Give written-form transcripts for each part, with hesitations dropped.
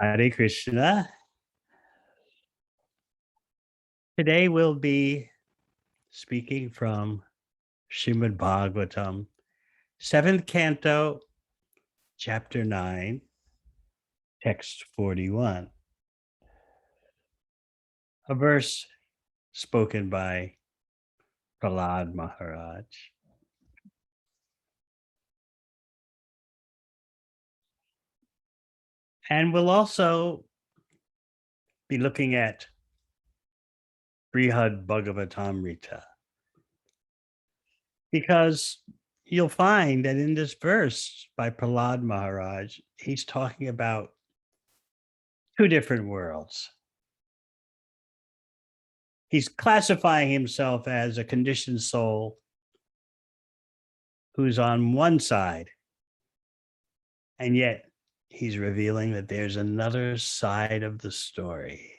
Hare Krishna. Today we'll be speaking from Srimad Bhagavatam, 7th canto, chapter 9, text 41. A verse spoken by Prahlad Maharaj. And we'll also be looking at Brihad Bhagavatamrita, because you'll find that in this verse by Prahlad Maharaj, he's talking about two different worlds. He's classifying himself as a conditioned soul who's on one side, and yet he's revealing that there's another side of the story.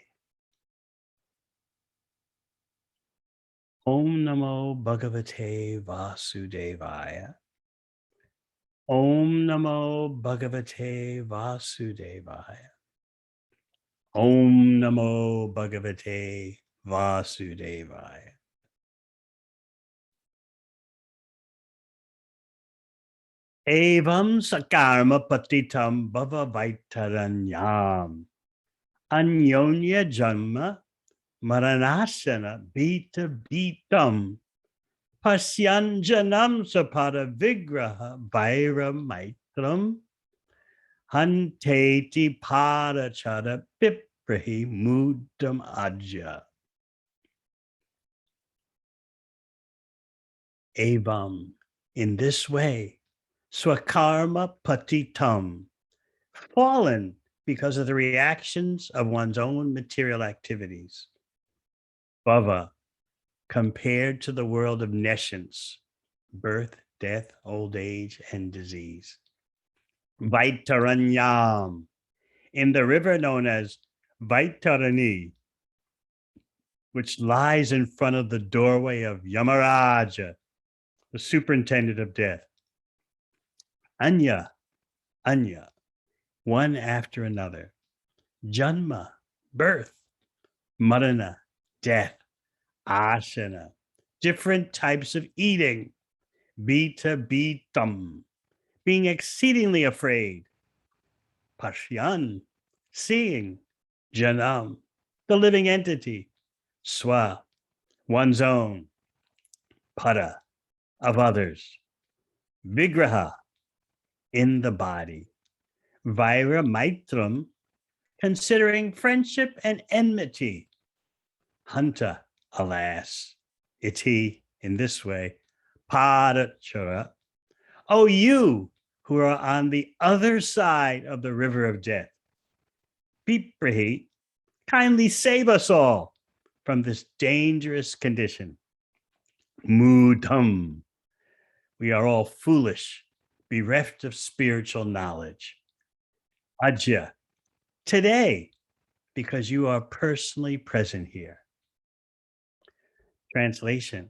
Om Namo Bhagavate Vasudevaya. Om Namo Bhagavate Vasudevaya. Om Namo Bhagavate Vasudevaya. Evam sakarma patitam bhava vaitaranyam. Anyonya janma maranasana bita bitam. Pasyanjanam sapada vigraha vaira maitram. Hanteti parachara piprahi mudam ajya. Evam, in this way, swakarma patitam, fallen because of the reactions of one's own material activities. Bhava, compared to the world of nescience, birth, death, old age, and disease. Vaitaranyam, in the river known as Vaitarani, which lies in front of the doorway of Yamaraja, the superintendent of death. Anya, one after another. Janma, birth. Marana, death. Asana, different types of eating. Bita bitam, being exceedingly afraid. Pashyan, seeing. Janam, the living entity. Swa, one's own. Pada, of others. Vigraha, in the body. Vaira maitram, considering friendship and enmity. Hanta, alas, iti, in this way. Padachara, oh, you who are on the other side of the river of death. Piprahi, kindly save us all from this dangerous condition. Mudam, we are all foolish, bereft of spiritual knowledge. Ajya, today, because you are personally present here. Translation.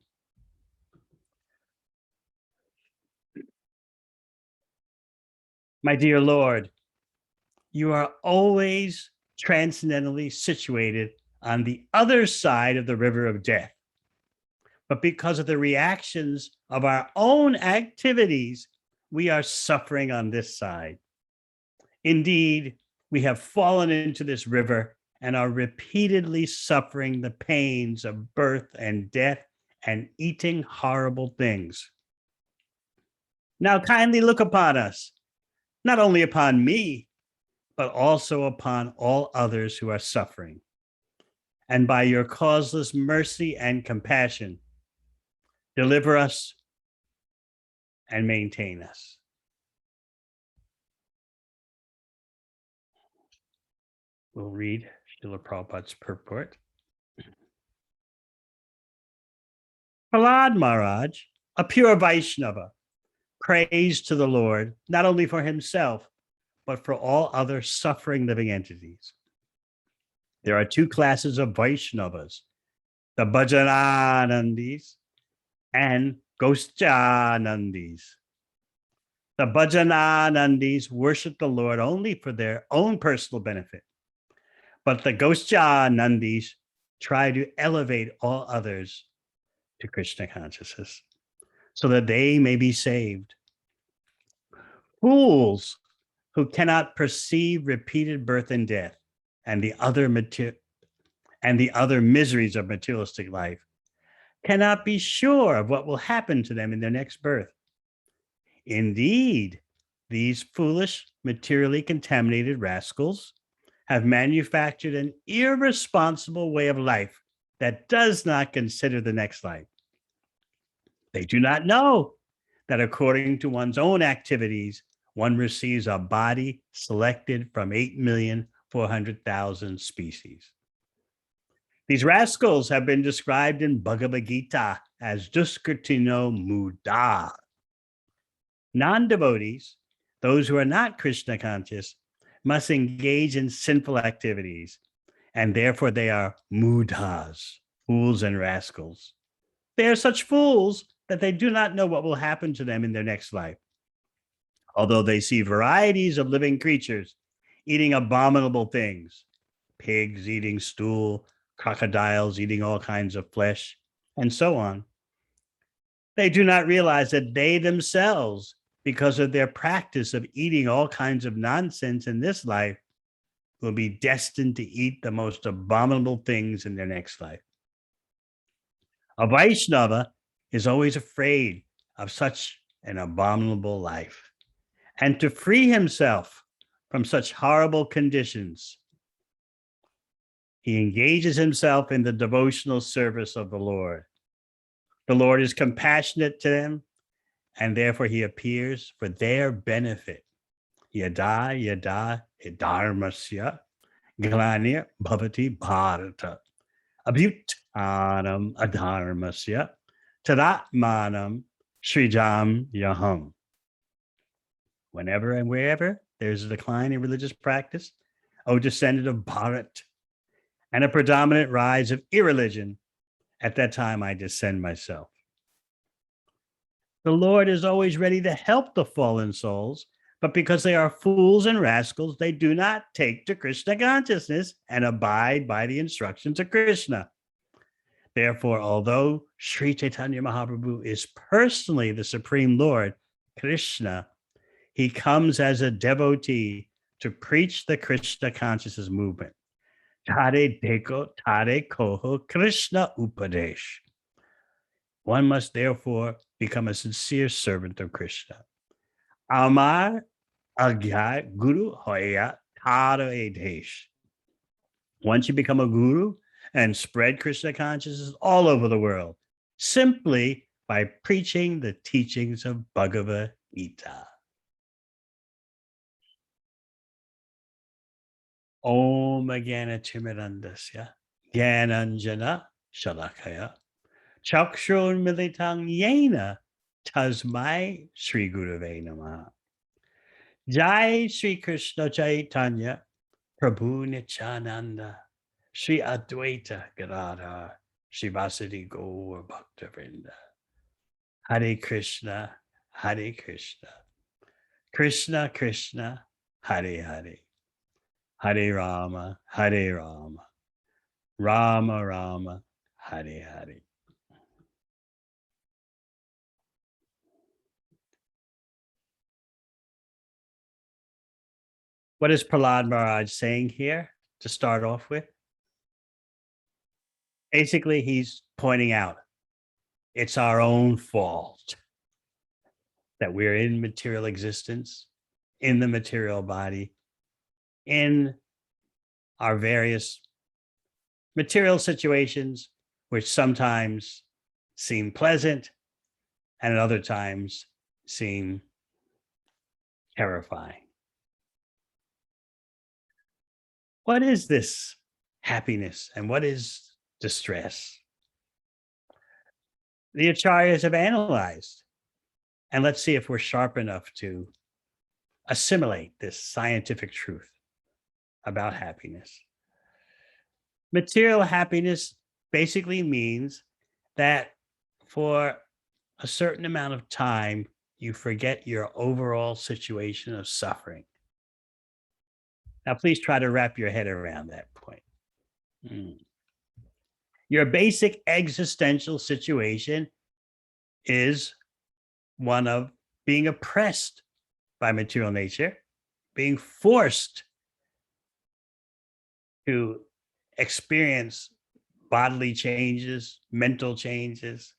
My dear Lord, you are always transcendently situated on the other side of the river of death. But because of the reactions of our own activities, we are suffering on this side. Indeed, we have fallen into this river and are repeatedly suffering the pains of birth and death and eating horrible things. Now kindly look upon us, not only upon me, but also upon all others who are suffering. And by your causeless mercy and compassion, deliver us and maintain us. We'll read Srila Prabhupada's purport. Prahlad Maharaj, a pure Vaishnava, prays to the Lord, not only for himself, but for all other suffering living entities. There are two classes of Vaishnavas, the Bhajananandis and Ghostanandis. The Bhajananandis worship the Lord only for their own personal benefit, but the Gosjanandis try to elevate all others to Krishna consciousness so that they may be saved. Fools who cannot perceive repeated birth and death and the other miseries of materialistic life cannot be sure of what will happen to them in their next birth. Indeed, these foolish, materially contaminated rascals have manufactured an irresponsible way of life that does not consider the next life. They do not know that according to one's own activities, one receives a body selected from 8,400,000 species. These rascals have been described in Bhagavad Gita as Duskritino Muda. Non-devotees, those who are not Krishna conscious, must engage in sinful activities, and therefore they are mudhas, fools and rascals. They are such fools that they do not know what will happen to them in their next life. Although they see varieties of living creatures eating abominable things, pigs eating stool, crocodiles eating all kinds of flesh, and so on, they do not realize that they themselves, because of their practice of eating all kinds of nonsense in this life, will be destined to eat the most abominable things in their next life. A Vaishnava is always afraid of such an abominable life. And to free himself from such horrible conditions, he engages himself in the devotional service of the Lord. The Lord is compassionate to them, and therefore he appears for their benefit. Yada yada dharmasya glanir bhavati bharata abhyutanam adharmasya tadatmanam srijam yaham. Whenever and wherever there's a decline in religious practice, O descendant of Bharat, and a predominant rise of irreligion, at that time I descend myself. The Lord is always ready to help the fallen souls, but because they are fools and rascals, they do not take to Krishna consciousness and abide by the instructions of Krishna. Therefore, although Sri Chaitanya Mahaprabhu is personally the Supreme Lord, Krishna, he comes as a devotee to preach the Krishna consciousness movement. Tare deko, tare koho, Krishna upadesh. One must therefore become a sincere servant of Krishna. Amar agya guru hoya taro edesh. Once you become a guru and spread Krishna consciousness all over the world, simply by preaching the teachings of Bhagavad Gita. Om Agana Timirandasya Gyananjana Shalakaya Chakshur Militang Yena Tasmai Sri Gurave Namaha. Jai Sri Krishna Chaitanya Prabhu Nityananda Sri Advaita Gadadhar Sri Vasudeva Gaur Bhaktivinoda. Hare Krishna, Hare Krishna, Krishna Krishna, Hare Hare, Hare Rama, Hare Rama, Rama Rama, Hare Hare. What is Prahlad Maharaj saying here to start off with? Basically, he's pointing out it's our own fault that we're in material existence, in the material body, in our various material situations, which sometimes seem pleasant and at other times seem terrifying. What is this happiness and what is distress? The acharyas have analyzed, and let's see if we're sharp enough to assimilate this scientific truth about happiness. Material happiness basically means that for a certain amount of time, you forget your overall situation of suffering. Now, please try to wrap your head around that point. Mm. Your basic existential situation is one of being oppressed by material nature, being forced to experience bodily changes, mental changes,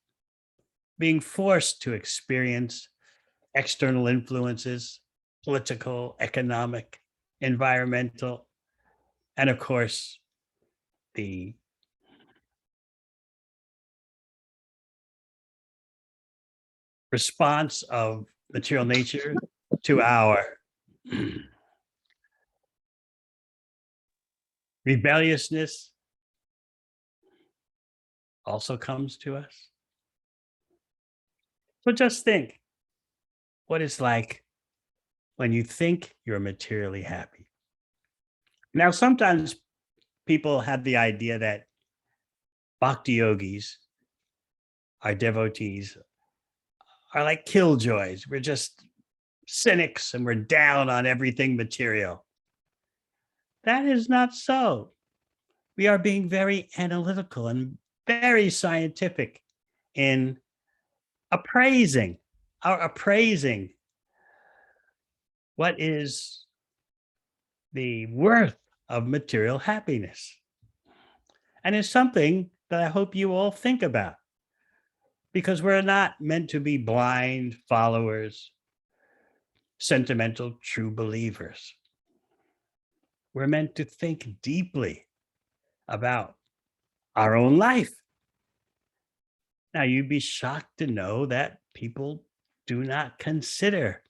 being forced to experience external influences, political, economic, environmental, and of course, the response of material nature to our rebelliousness also comes to us. So just think what it's like when you think you're materially happy. Now, sometimes people have the idea that bhakti yogis, our devotees, are like killjoys. We're just cynics and we're down on everything material. That is not so. We are being very analytical and very scientific in appraising what is the worth of material happiness. And it's something that I hope you all think about because we're not meant to be blind followers, sentimental true believers. We're meant to think deeply about our own life. Now, you'd be shocked to know that people do not consider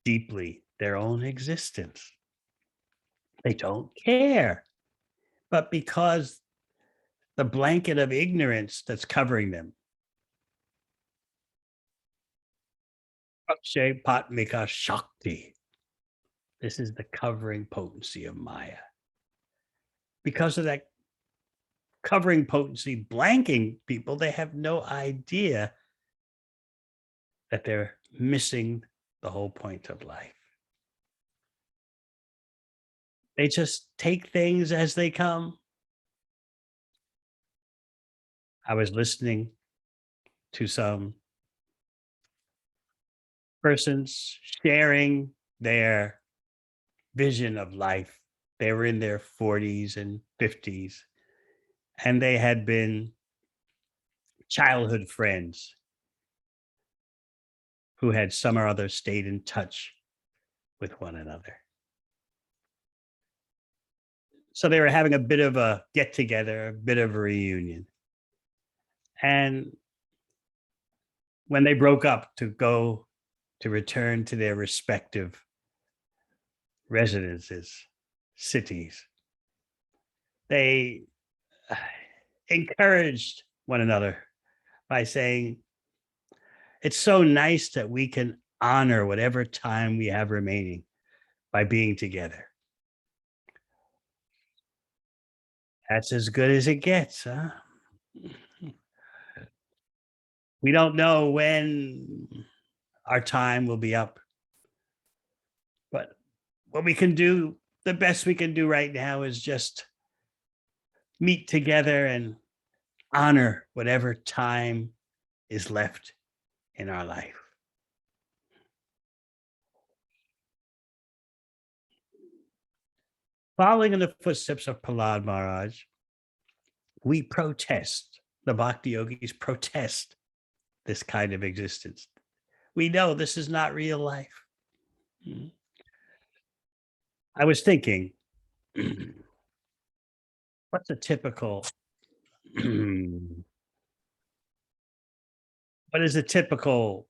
deeply their own existence. They don't care. But because the blanket of ignorance that's covering them, Akshay Patmika Shakti, this is the covering potency of Maya. Because of that covering potency blanking people, they have no idea that they're missing the whole point of life. They just take things as they come. I was listening to some persons sharing their vision of life. They were in their 40s and 50s, and they had been childhood friends who had some or other stayed in touch with one another. So they were having a bit of a get together, a bit of a reunion. And when they broke up to go to return to their respective residences, cities, they encouraged one another by saying, it's so nice that we can honor whatever time we have remaining by being together. That's as good as it gets, huh? We don't know when our time will be up, but what we can do, the best we can do right now is just meet together and honor whatever time is left in our life. Following in the footsteps of Prahlad Maharaj, we protest, the Bhakti yogis protest this kind of existence. We know this is not real life. Mm. I was thinking, what's a typical, what is a typical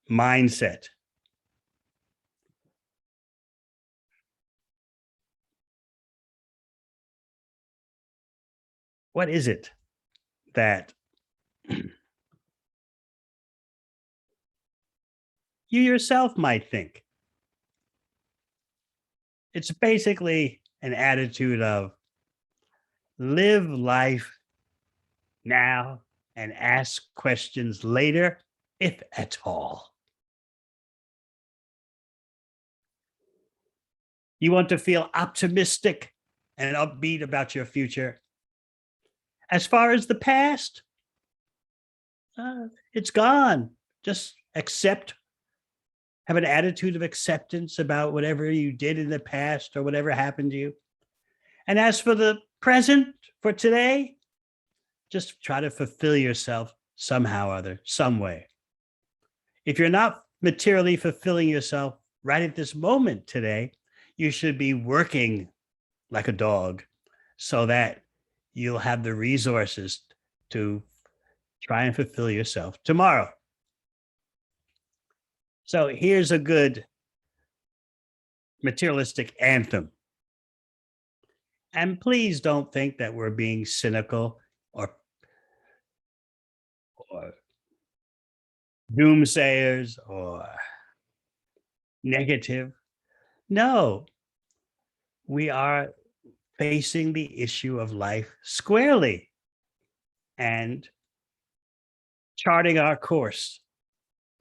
mindset? What is it that you yourself might think? It's basically an attitude of live life now and ask questions later, if at all. You want to feel optimistic and upbeat about your future. As far as the past, it's gone. Just accept, have an attitude of acceptance about whatever you did in the past or whatever happened to you. And as for the present, for today, just try to fulfill yourself somehow or other, some way. If you're not materially fulfilling yourself right at this moment today, you should be working like a dog so that you'll have the resources to try and fulfill yourself tomorrow. So here's a good materialistic anthem. And please don't think that we're being cynical or doomsayers or negative. No, we are facing the issue of life squarely and charting our course,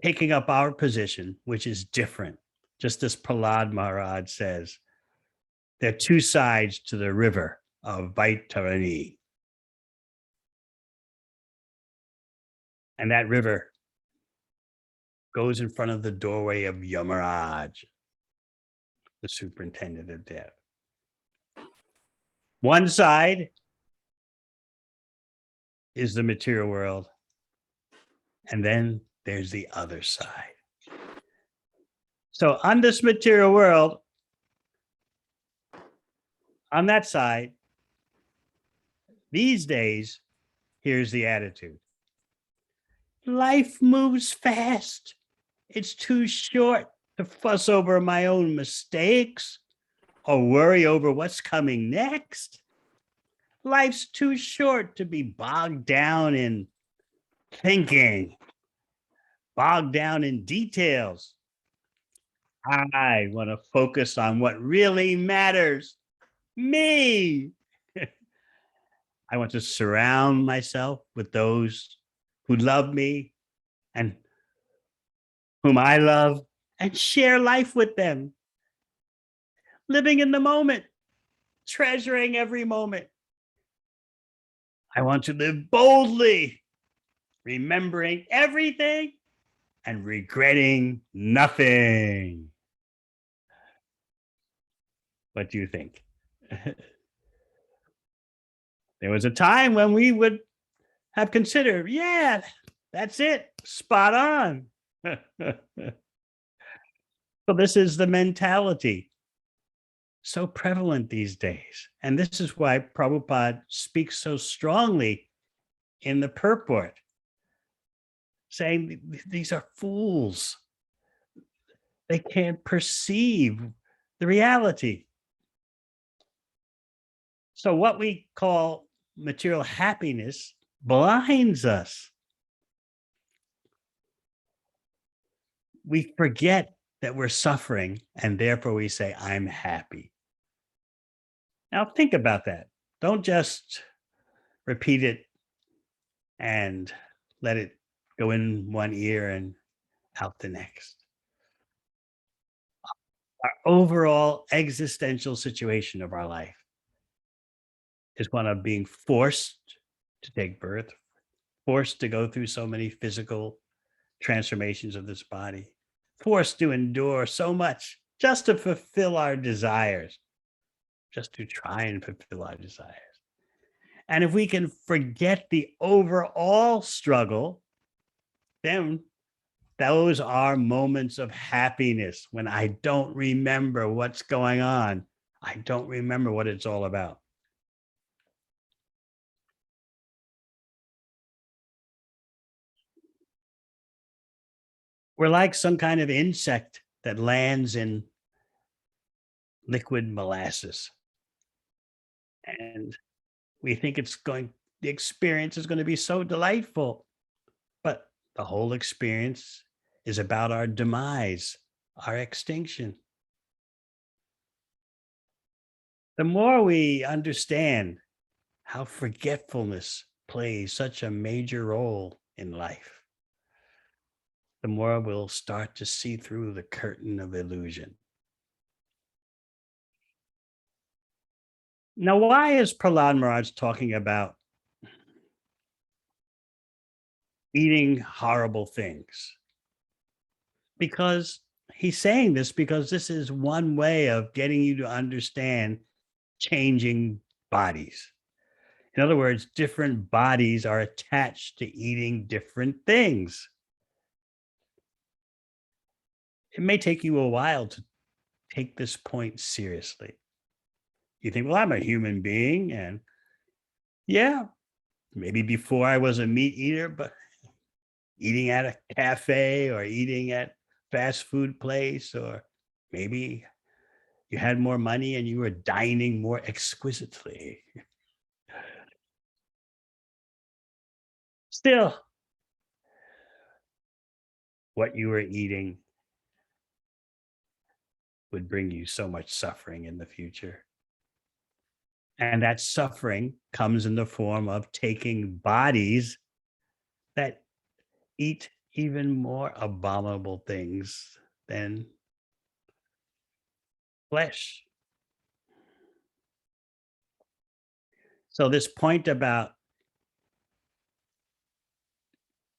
taking up our position, which is different. Just as Prahlad Maharaj says, there are two sides to the river of Vaitarani. And that river goes in front of the doorway of Yamaraj, the superintendent of death. One side is the material world, and then there's the other side. So on this material world, on that side, these days, here's the attitude. Life moves fast. It's too short to fuss over my own mistakes or worry over what's coming next. Life's too short to be bogged down in thinking, bogged down in details. I want to focus on what really matters, me. I want to surround myself with those who love me and whom I love and share life with them. Living in the moment, treasuring every moment. I want to live boldly, remembering everything and regretting nothing. What do you think? There was a time when we would have considered, yeah, that's it, spot on. So this is the mentality so prevalent these days. And this is why Prabhupada speaks so strongly in the purport, saying these are fools. They can't perceive the reality. So what we call material happiness blinds us. We forget that we're suffering, and therefore we say, I'm happy. Now think about that. Don't just repeat it and let it go in one ear and out the next. Our overall existential situation of our life is one of being forced to take birth, forced to go through so many physical transformations of this body, forced to endure so much just to fulfill our desires, just to try and fulfill our desires. And if we can forget the overall struggle, then those are moments of happiness when I don't remember what's going on. I don't remember what it's all about. We're like some kind of insect that lands in liquid molasses. And we think the experience is going to be so delightful. But the whole experience is about our demise, our extinction. The more we understand how forgetfulness plays such a major role in life, the more we'll start to see through the curtain of illusion. Now, why is Prahlad Maharaj talking about eating horrible things? Because he's saying this because this is one way of getting you to understand changing bodies. In other words, different bodies are attached to eating different things. It may take you a while to take this point seriously. You think, well, I'm a human being. And yeah, maybe before I was a meat eater, but eating at a cafe or eating at fast food place, or maybe you had more money and you were dining more exquisitely. Still, what you were eating would bring you so much suffering in the future. And that suffering comes in the form of taking bodies that eat even more abominable things than flesh. So, this point about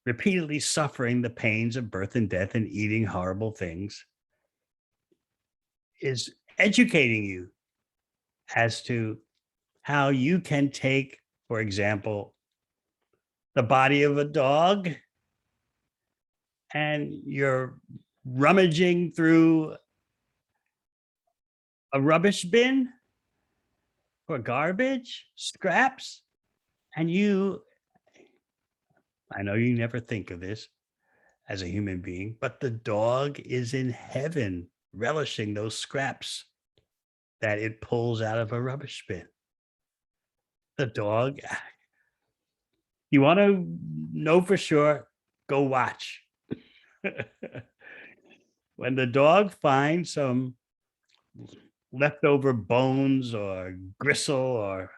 repeatedly suffering the pains of birth and death and eating horrible things is educating you as to how you can take, for example, the body of a dog and you're rummaging through a rubbish bin or garbage, scraps, and I know you never think of this as a human being, but the dog is in heaven relishing those scraps that it pulls out of a rubbish bin. The dog, you want to know for sure, go watch. When the dog finds some leftover bones or gristle or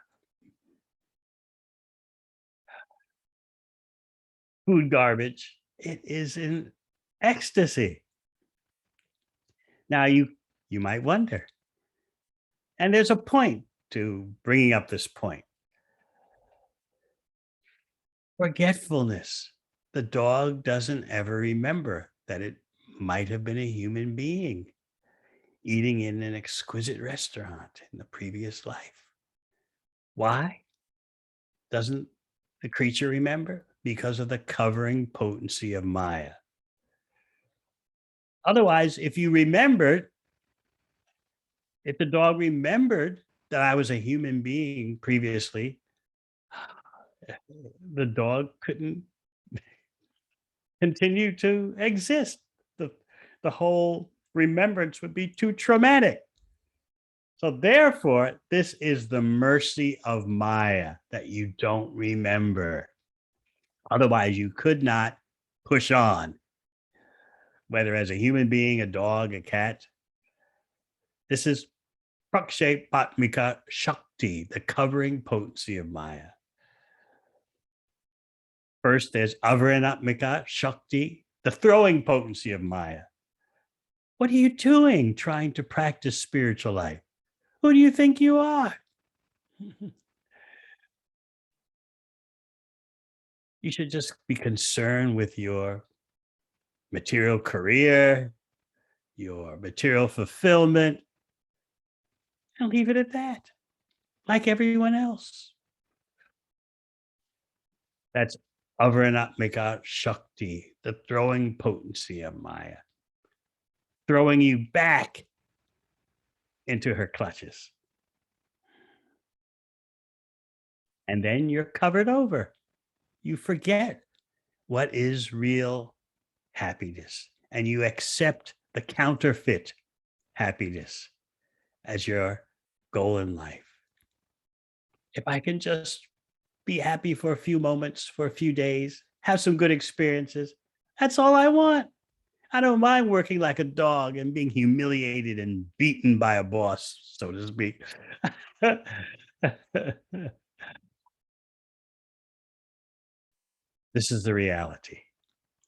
food garbage, it is in ecstasy. Now you might wonder, and there's a point to bringing up this point. Forgetfulness. The dog doesn't ever remember that it might have been a human being eating in an exquisite restaurant in the previous life. Why doesn't the creature remember? Because of the covering potency of Maya. Otherwise, if you remembered, if the dog remembered that I was a human being previously, the dog couldn't continue to exist. The, the whole remembrance would be too traumatic. So, therefore, this is the mercy of Maya that you don't remember. Otherwise, you could not push on, whether as a human being, a dog, a cat. This is Prakshe Patmika Shakti, the covering potency of Maya. First, there's Avaranatmika Shakti, the throwing potency of Maya. What are you doing trying to practice spiritual life? Who do you think you are? You should just be concerned with your material career, your material fulfillment, and leave it at that, like everyone else. That's Avaranatmika Shakti, the throwing potency of Maya, throwing you back into her clutches. And then you're covered over. You forget what is real happiness and you accept the counterfeit happiness as your goal in life. If I can just be happy for a few moments, for a few days, have some good experiences, that's all I want. I don't mind working like a dog and being humiliated and beaten by a boss, so to speak. This is the reality.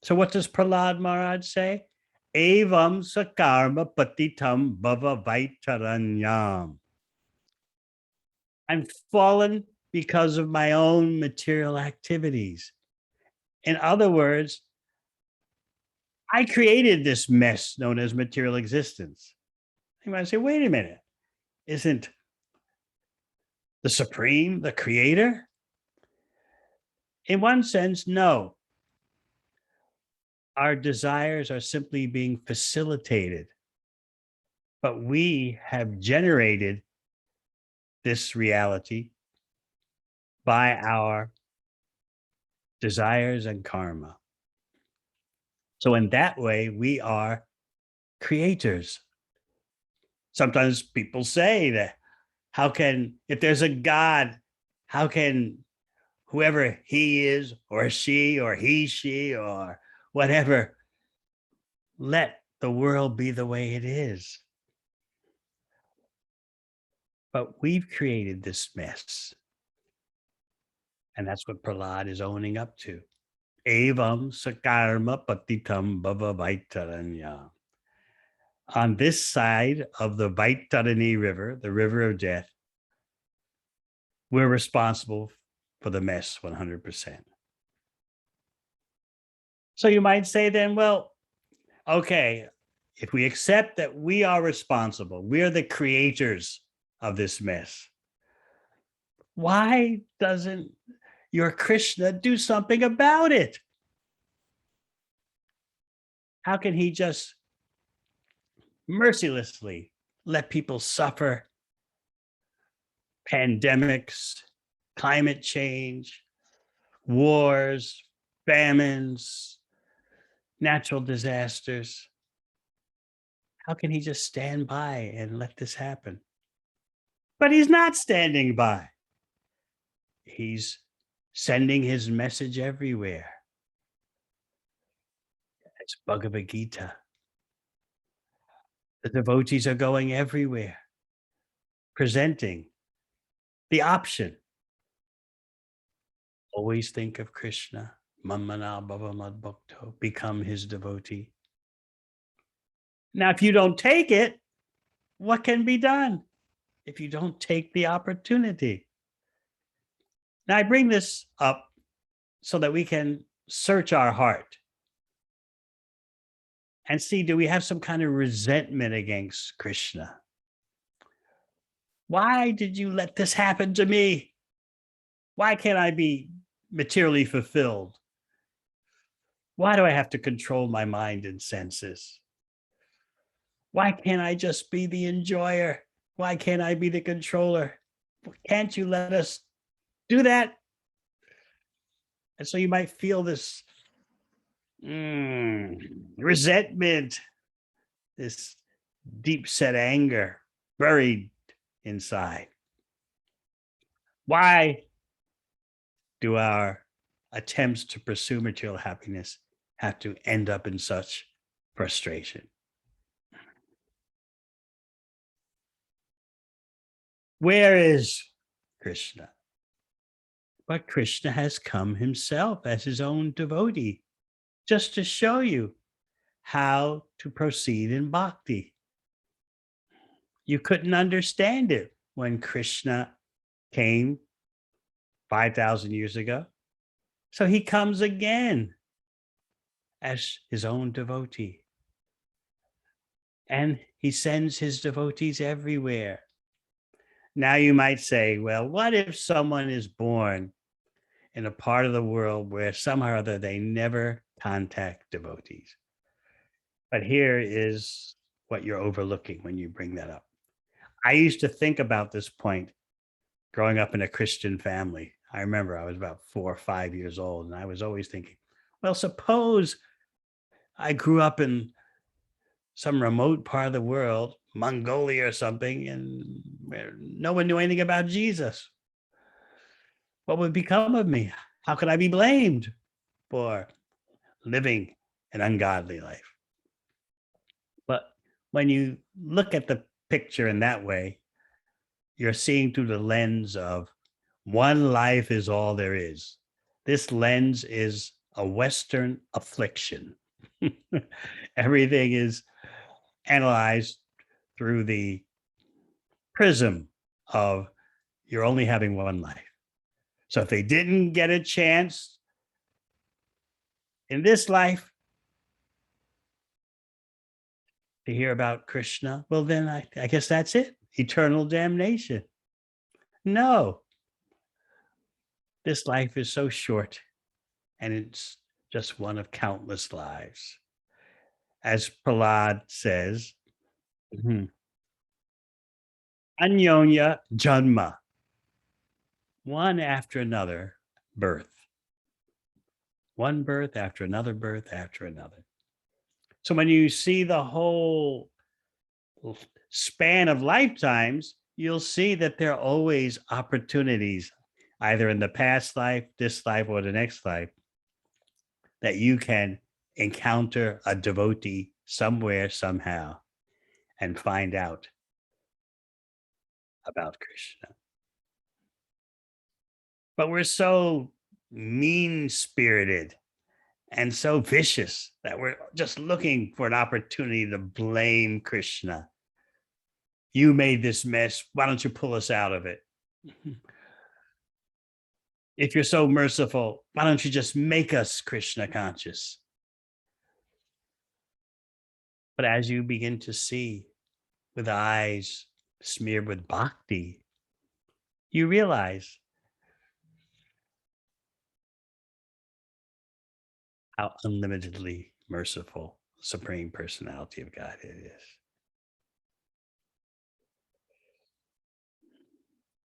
So, what does Prahlad Maharaj say? Evam sakarma patitam bhava vaitaranyam. I'm fallen because of my own material activities. In other words, I created this mess known as material existence. You might say, wait a minute, isn't the supreme the creator? In one sense, no. Our desires are simply being facilitated, but we have generated this reality by our desires and karma. So, in that way, we are creators. Sometimes people say that how can, if there's a God, how can whoever he is or she or whatever let the world be the way it is? But we've created this mess. And that's what Prahlad is owning up to. Evam sakarma patitam bhava vaitaranya. On this side of the Vaitarani River, the river of death, we're responsible for the mess 100%. So you might say then, well, okay, if we accept that we are responsible, we are the creators of this mess, why doesn't your Krishna do something about it? How can he just mercilessly let people suffer pandemics, climate change, wars, famines, natural disasters? How can he just stand by and let this happen? But he's not standing by. He's sending his message everywhere. It's Bhagavad Gita. The devotees are going everywhere, presenting the option. Always think of Krishna. Mamana bhava madbhakto. Become his devotee. Now, if you don't take it, what can be done if you don't take the opportunity? Now, I bring this up so that we can search our heart and see, do we have some kind of resentment against Krishna? Why did you let this happen to me? Why can't I be materially fulfilled? Why do I have to control my mind and senses? Why can't I just be the enjoyer? Why can't I be the controller? Can't you let us do that? And so you might feel this resentment, this deep set anger buried inside. Why do our attempts to pursue material happiness have to end up in such frustration? Where is Krishna? But Krishna has come himself as his own devotee just to show you how to proceed in bhakti. You couldn't understand it when Krishna came 5,000 years ago. So he comes again as his own devotee. And he sends his devotees everywhere. Now you might say, well, what if someone is born in a part of the world where somehow or other they never contact devotees? But here is what you're overlooking when you bring that up. I used to think about this point growing up in a Christian family. I remember I was about 4 or 5 years old, and I was always thinking, well, suppose I grew up in some remote part of the world, Mongolia or something, and no one knew anything about Jesus. What would become of me? How could I be blamed for living an ungodly life? But when you look at the picture in that way, you're seeing through the lens of one life is all there is. This lens is a Western affliction. Everything is analyzed through the prism of you're only having one life. So if they didn't get a chance in this life to hear about Krishna, well, then I guess that's it. Eternal damnation. No, this life is so short and it's just one of countless lives. As Prahlad says, mhm, Anyonya Janma, one after another birth, one birth after another birth after another. So when you see the whole span of lifetimes, you'll see that there are always opportunities, either in the past life, this life, or the next life, that you can encounter a devotee somewhere, somehow, and find out about Krishna. But we're so mean spirited and so vicious that we're just looking for an opportunity to blame Krishna. You made this mess. Why don't you pull us out of it? If you're so merciful, why don't you just make us Krishna conscious? But as you begin to see with eyes smeared with bhakti, you realize how unlimitedly merciful Supreme Personality of Godhead is.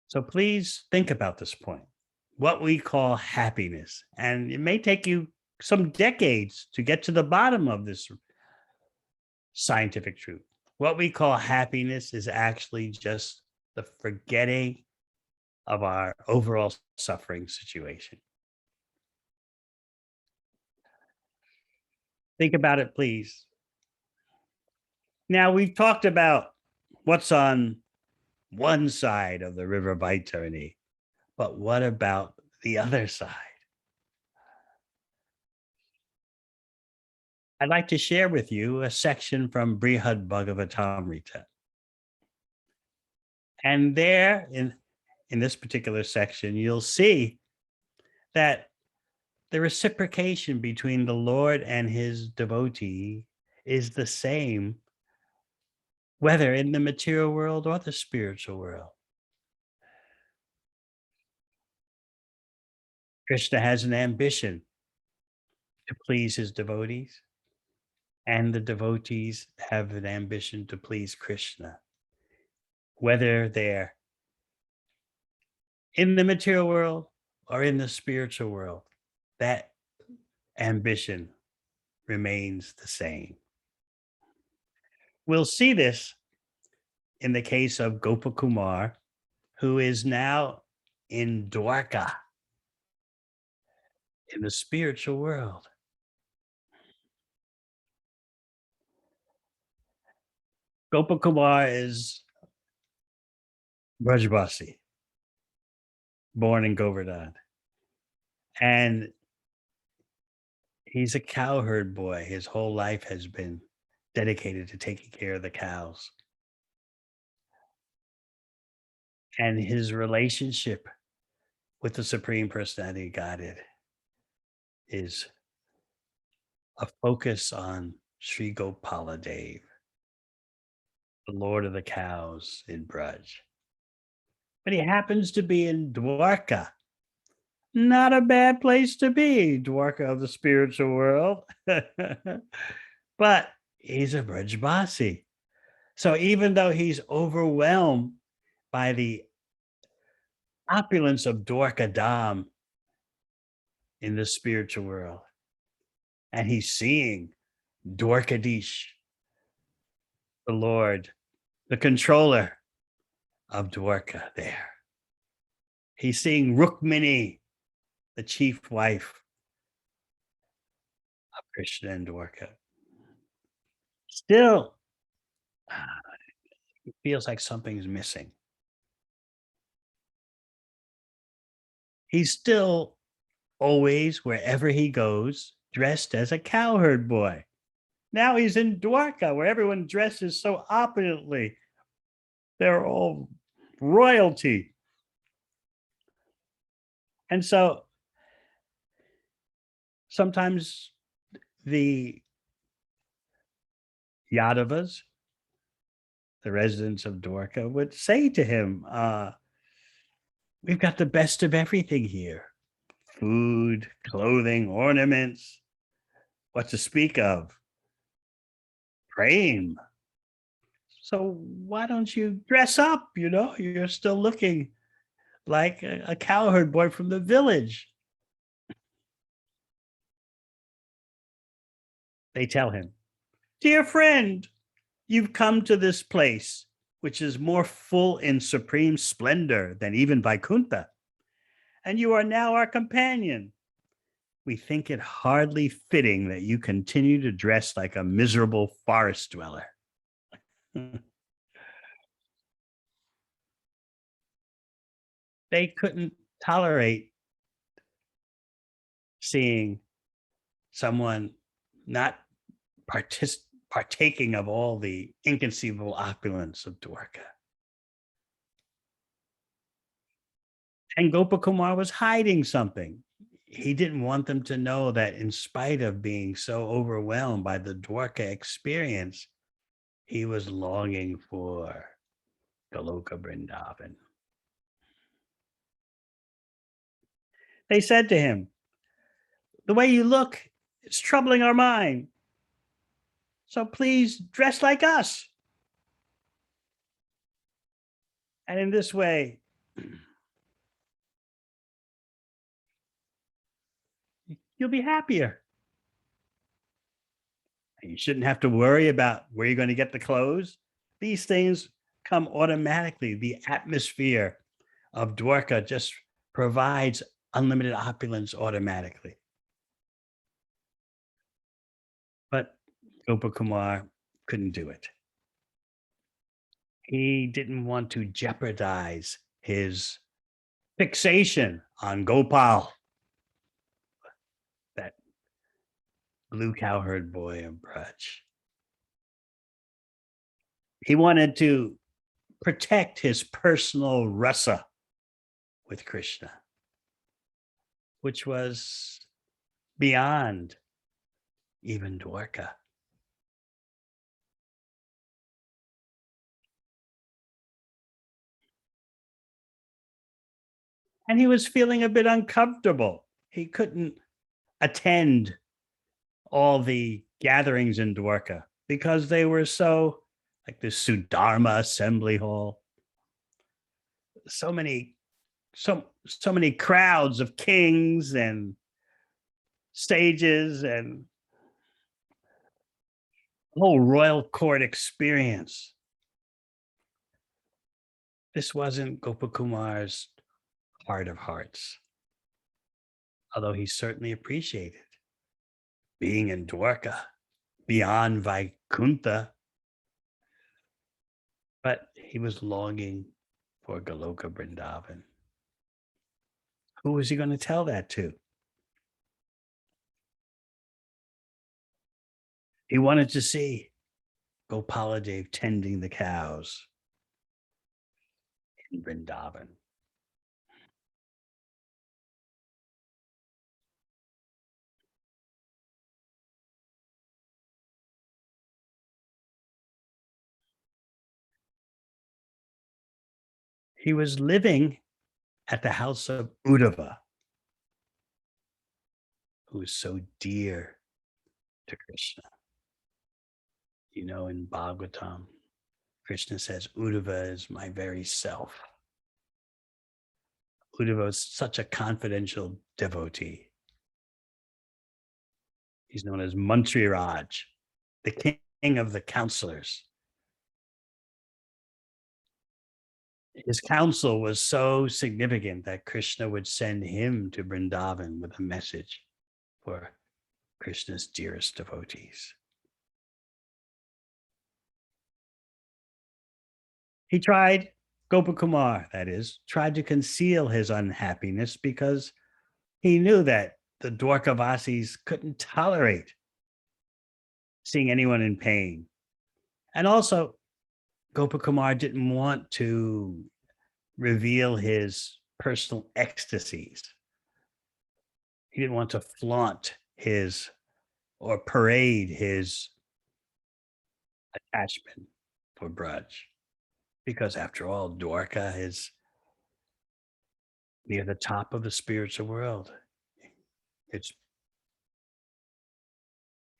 So please think about this point, what we call happiness. And it may take you some decades to get to the bottom of this scientific truth. What we call happiness is actually just the forgetting of our overall suffering situation. Think about it, please. Now, we've talked about what's on one side of the river Vaitani, but what about the other side? I'd like to share with you a section from Brihad Bhagavatamrita. And there in this particular section, you'll see that the reciprocation between the Lord and his devotee is the same, whether in the material world or the spiritual world. Krishna has an ambition to please his devotees, and the devotees have an ambition to please Krishna, whether they're in the material world or in the spiritual world. That ambition remains the same. We'll see this in the case of Gopakumar, who is now in Dwarka in the spiritual world. Gopakumar is Brajvasi, born in Govardhan. And he's a cowherd boy. His whole life has been dedicated to taking care of the cows. And his relationship with the Supreme Personality of Godhead is a focus on Sri Gopala Dev, the Lord of the cows in Braj. But he happens to be in Dwarka. Not a bad place to be, Dwarka of the spiritual world. But he's a Brajbasi. So even though he's overwhelmed by the opulence of Dwarka Dham in the spiritual world, and he's seeing Dwarkadish, the Lord, the controller of Dwarka there. He's seeing Rukmini, the chief wife of Krishna and Dwarka. Still, it feels like something's missing. He's still always, wherever he goes, dressed as a cowherd boy. Now he's in Dwarka, where everyone dresses so opulently. They're all royalty. And so sometimes the Yadavas, the residents of Dwarka, would say to him, we've got the best of everything here: food, clothing, ornaments, what to speak of, praying. So why don't you dress up? You're still looking like a cowherd boy from the village. They tell him, dear friend, you've come to this place, which is more full in supreme splendor than even Vaikuntha, and you are now our companion. We think it hardly fitting that you continue to dress like a miserable forest dweller. They couldn't tolerate seeing someone not partaking of all the inconceivable opulence of Dwarka. And Gopakumar was hiding something. He didn't want them to know that in spite of being so overwhelmed by the Dwarka experience, he was longing for Goloka Vrindavan. They said to him, the way you look, it's troubling our mind. So please dress like us. And in this way, you'll be happier. You shouldn't have to worry about where you're going to get the clothes. These things come automatically. The atmosphere of Dwarka just provides unlimited opulence automatically. But Gopakumar couldn't do it. He didn't want to jeopardize his fixation on Gopal, that blue cowherd boy of Braj. He wanted to protect his personal rasa with Krishna, which was beyond even Dwarka. And he was feeling a bit uncomfortable. He couldn't attend all the gatherings in Dwarka because they were so, like the Sudharma Assembly Hall, so many crowds of kings and sages and whole royal court experience. This wasn't Gopakumar's heart of hearts, although he certainly appreciated being in Dwarka, beyond Vaikuntha, but he was longing for Goloka Vrindavan. Who was he going to tell that to? He wanted to see Gopaladev tending the cows in Vrindavan. He was living at the house of Uddhava, who is so dear to Krishna. In Bhagavatam, Krishna says, Uddhava is my very self. Uddhava is such a confidential devotee. He's known as Mantri Raj, the king of the counselors. His counsel was so significant that Krishna would send him to Vrindavan with a message for Krishna's dearest devotees. He tried, Gopakumar, that is, tried to conceal his unhappiness because he knew that the Dwarkavasis couldn't tolerate seeing anyone in pain. And also, Gopakumar didn't want to reveal his personal ecstasies He didn't want to flaunt his or parade his attachment for Braj. Because after all, Dwarka is near the top of the spiritual world. It's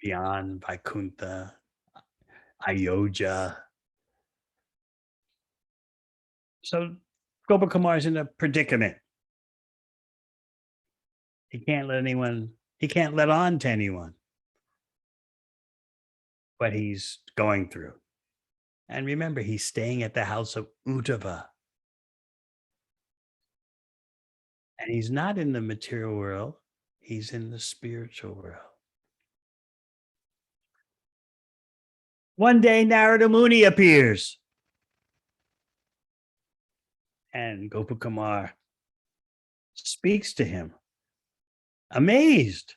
beyond Vaikuntha, Ayodhya. So Gopakumar is in a predicament. He can't let on to anyone what he's going through. And remember, he's staying at the house of Uddhava. And he's not in the material world, he's in the spiritual world. One day, Narada Muni appears. And Gopakumar speaks to him, amazed.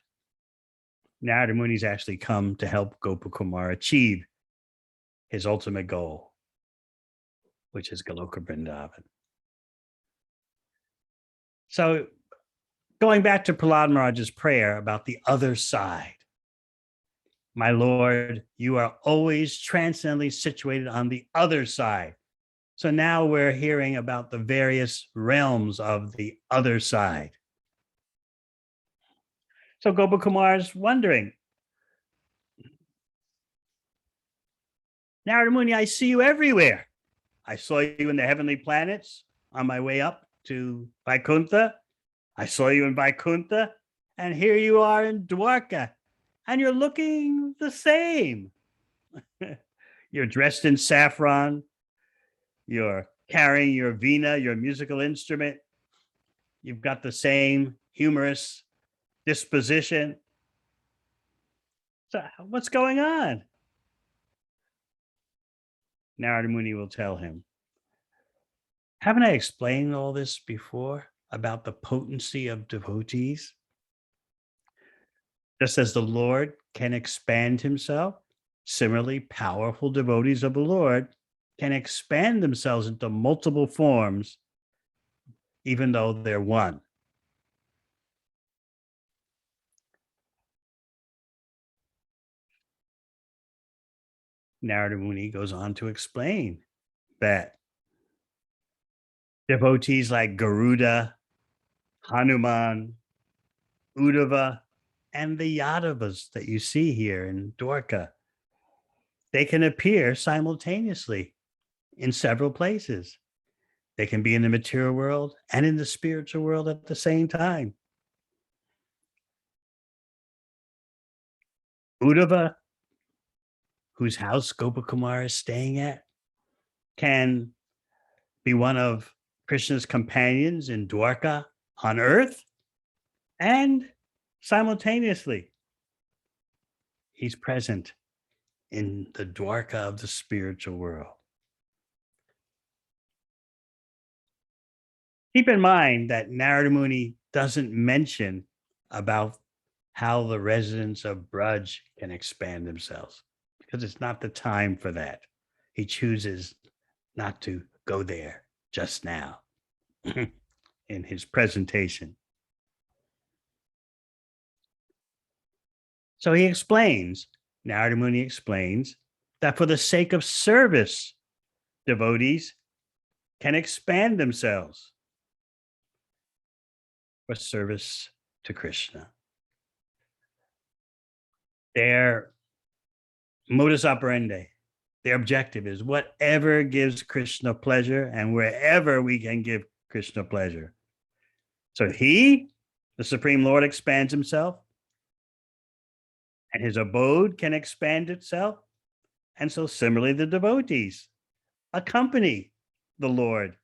Narada Muni's actually come to help Gopakumar achieve his ultimate goal, which is Goloka Vrindavan. So, going back to Prahlad Maharaj's prayer about the other side, my Lord, you are always transcendently situated on the other side. So now we're hearing about the various realms of the other side. So Gopakumar is wondering, Narada Muni, I see you everywhere. I saw you in the heavenly planets on my way up to Vaikuntha. I saw you in Vaikuntha, and here you are in Dwarka, and you're looking the same. You're dressed in saffron. You're carrying your veena, your musical instrument. You've got the same humorous disposition. So what's going on? Narada Muni will tell him, haven't I explained all this before about the potency of devotees? Just as the Lord can expand himself, similarly, powerful devotees of the Lord can expand themselves into multiple forms, even though they're one. Narada Muni goes on to explain that devotees like Garuda, Hanuman, Uddhava, and the Yadavas that you see here in Dwarka, they can appear simultaneously in several places. They can be in the material world and in the spiritual world at the same time. Uddhava, whose house Gopakumar is staying at, can be one of Krishna's companions in Dwarka on earth, and simultaneously, he's present in the Dwarka of the spiritual world. Keep in mind that Narada Muni doesn't mention about how the residents of Braj can expand themselves, because it's not the time for that. He chooses not to go there just now in his presentation. So he explains, Narada Muni explains, that for the sake of service, devotees can expand themselves for service to Krishna. Their modus operandi, their objective is whatever gives Krishna pleasure and wherever we can give Krishna pleasure. So he, the Supreme Lord, expands himself, and his abode can expand itself. And so similarly, the devotees accompany the Lord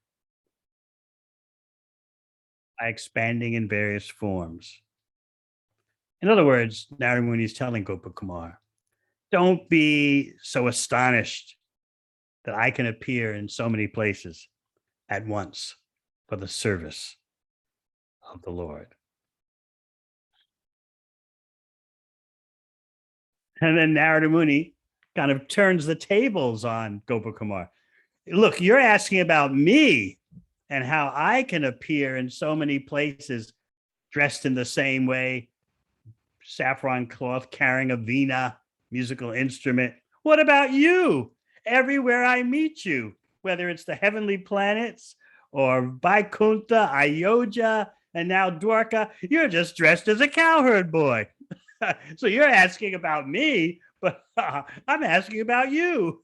by expanding in various forms. In other words, Narada Muni is telling Gopakumar, don't be so astonished that I can appear in so many places at once for the service of the Lord. And then Narada Muni kind of turns the tables on Gopakumar. Look, you're asking about me and how I can appear in so many places dressed in the same way, saffron cloth, carrying a vina, musical instrument. What about you? Everywhere I meet you, whether it's the heavenly planets or Vaikuntha, Ayodhya, and now Dwarka, you're just dressed as a cowherd boy. So you're asking about me, but I'm asking about you.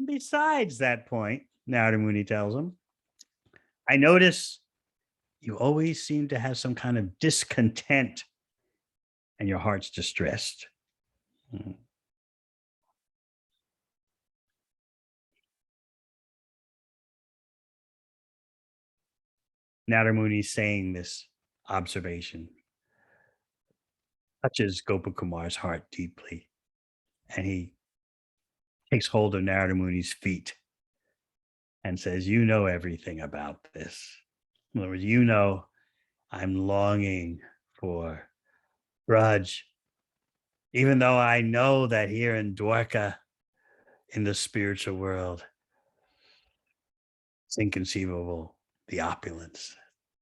Besides that point, Narada Muni tells him, I notice you always seem to have some kind of discontent and your heart's distressed. Mhm. Narada Muni saying this observation touches Gopakumar's heart deeply, and he takes hold of Narada Muni's feet and says, you know everything about this. In other words, you know I'm longing for Raj, even though I know that here in Dwarka, in the spiritual world, it's inconceivable, the opulence,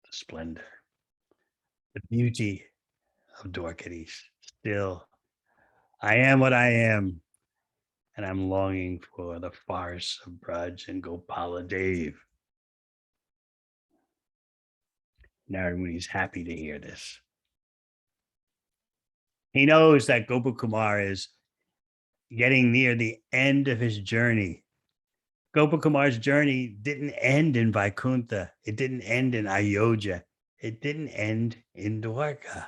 the splendor, the beauty of Dwarkadies. Still, I am what I am, and I'm longing for the farce of Braj and Gopala Dev. Narada Muni's happy to hear this. He knows that Gopakumar is getting near the end of his journey. Gopakumar's journey didn't end in Vaikuntha. It didn't end in Ayodhya. It didn't end in Dwarka.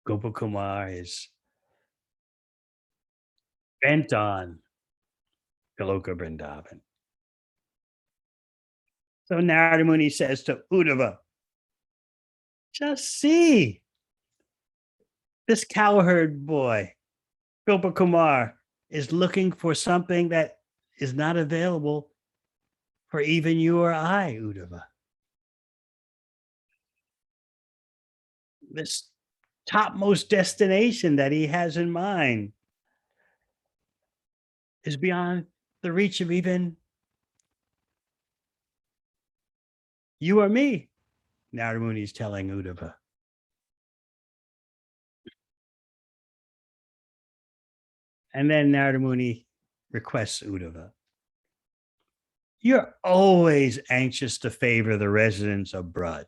Gopakumar is bent on Goloka Vrindavan. So Narada Muni says to Uddhava, just see this cowherd boy, Gopakumar, is looking for something that is not available for even you or I, Uddhava. This topmost destination that he has in mind is beyond the reach of even you or me, Narada Muni is telling Uddhava. And then Narada Muni requests Uddhava, you're always anxious to favor the residents of Braj.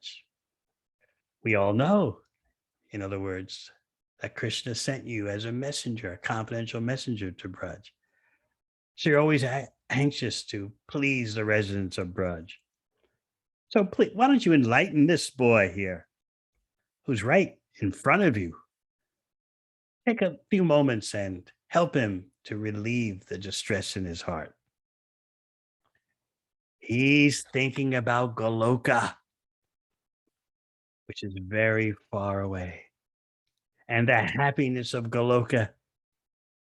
We all know, in other words, that Krishna sent you as a messenger, a confidential messenger to Braj. So you're always anxious to please the residents of Braj. So please, why don't you enlighten this boy here who's right in front of you? Take a few moments and help him to relieve the distress in his heart. He's thinking about Goloka, which is very far away. And the happiness of Goloka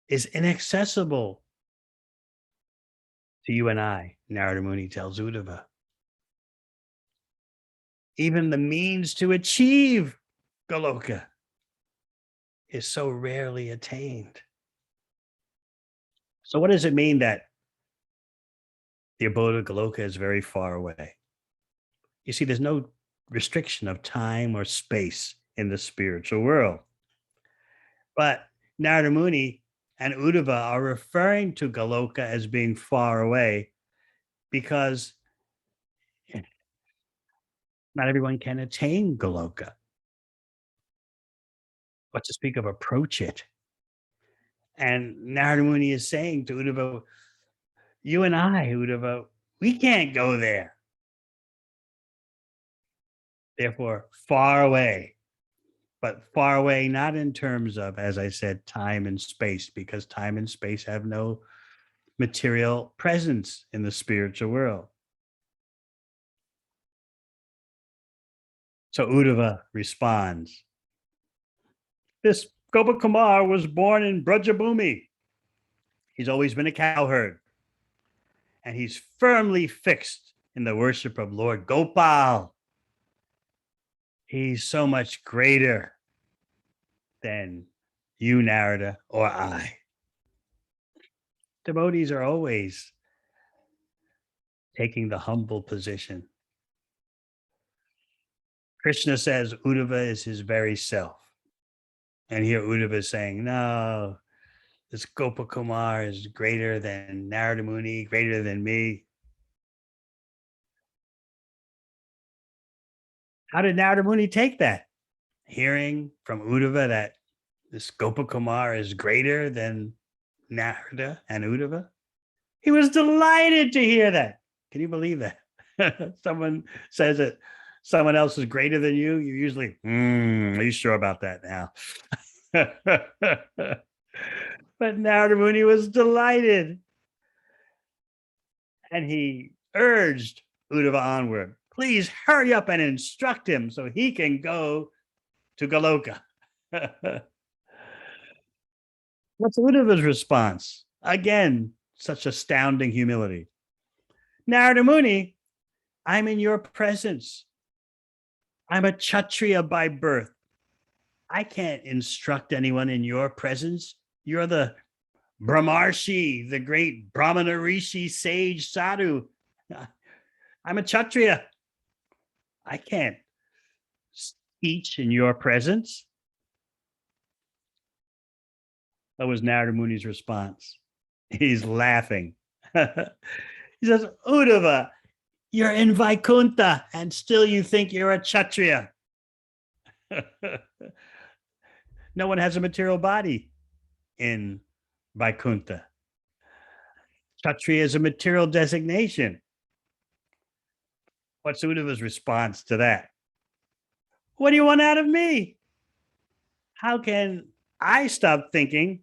is inaccessible to you and I, Narada Muni tells Uddhava. Even the means to achieve Goloka is so rarely attained. So, what does it mean that the abode of Goloka is very far away? You see, there's no restriction of time or space in the spiritual world. But Narada Muni and Uddhava are referring to Goloka as being far away because not everyone can attain Goloka, but to speak of approach it. And Narada Muni is saying to Uddhava, you and I, Uddhava, we can't go there. Therefore, far away, but far away, not in terms of, as I said, time and space, because time and space have no material presence in the spiritual world. So Uddhava responds, this Gopakumar was born in Brajabhumi. He's always been a cowherd, and he's firmly fixed in the worship of Lord Gopal. He's so much greater than you, Narada, or I. Devotees are always taking the humble position Krishna says Uddhava is his very self. And here Uddhava is saying, no, this Gopakumar is greater than Narada Muni, greater than me. How did Narada Muni take that? Hearing from Uddhava that this Gopakumar is greater than Narada and Uddhava? He was delighted to hear that. Can you believe that? Someone says that someone else is greater than you, you're usually, are you sure about that now? But Narada Muni was delighted. And he urged Uddhava onward. Please hurry up and instruct him so he can go to Galoka. What's Uddhava's response? Again, such astounding humility. Narada Muni, I'm in your presence. I'm a Kshatriya by birth. I can't instruct anyone in your presence. You're the Brahmarshi, the great Brahmana Rishi sage sadhu. I'm a Kshatriya. I can't teach in your presence. That was Narada Muni's response. He's laughing. He says, Uddhava, you're in Vaikuntha and still you think you're a Kshatriya. No one has a material body in Vaikuntha. Kshatriya is a material designation. What's Uddhava's response to that? What do you want out of me? How can I stop thinking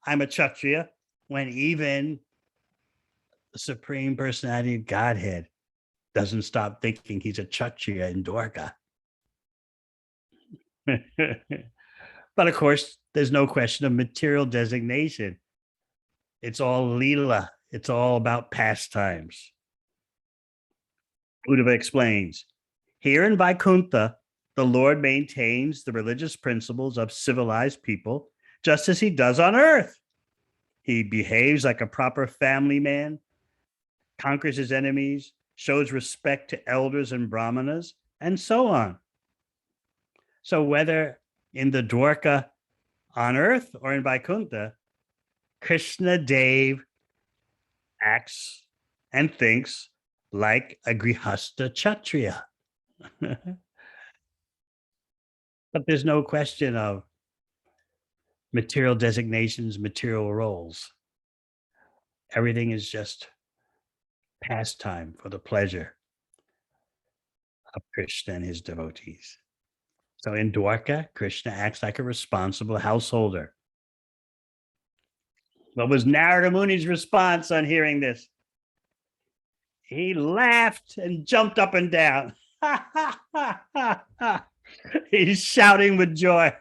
I'm a Kshatriya when even the Supreme Personality of Godhead doesn't stop thinking he's a Kshatriya in Dwarka? But of course, there's no question of material designation. It's all Leela. It's all about pastimes. Uddhava explains, here in Vaikuntha, the Lord maintains the religious principles of civilized people just as he does on earth. He behaves like a proper family man, conquers his enemies, shows respect to elders and brahmanas, and so on. So whether in the Dwarka on earth or in Vaikuntha, Krishna Dev acts and thinks like a Grihastha Kshatriya. But there's no question of material designations, material roles. Everything is just pastime for the pleasure of Krishna and his devotees. So in Dwarka, Krishna acts like a responsible householder. What was Narada Muni's response on hearing this? He laughed and jumped up and down. He's shouting with joy.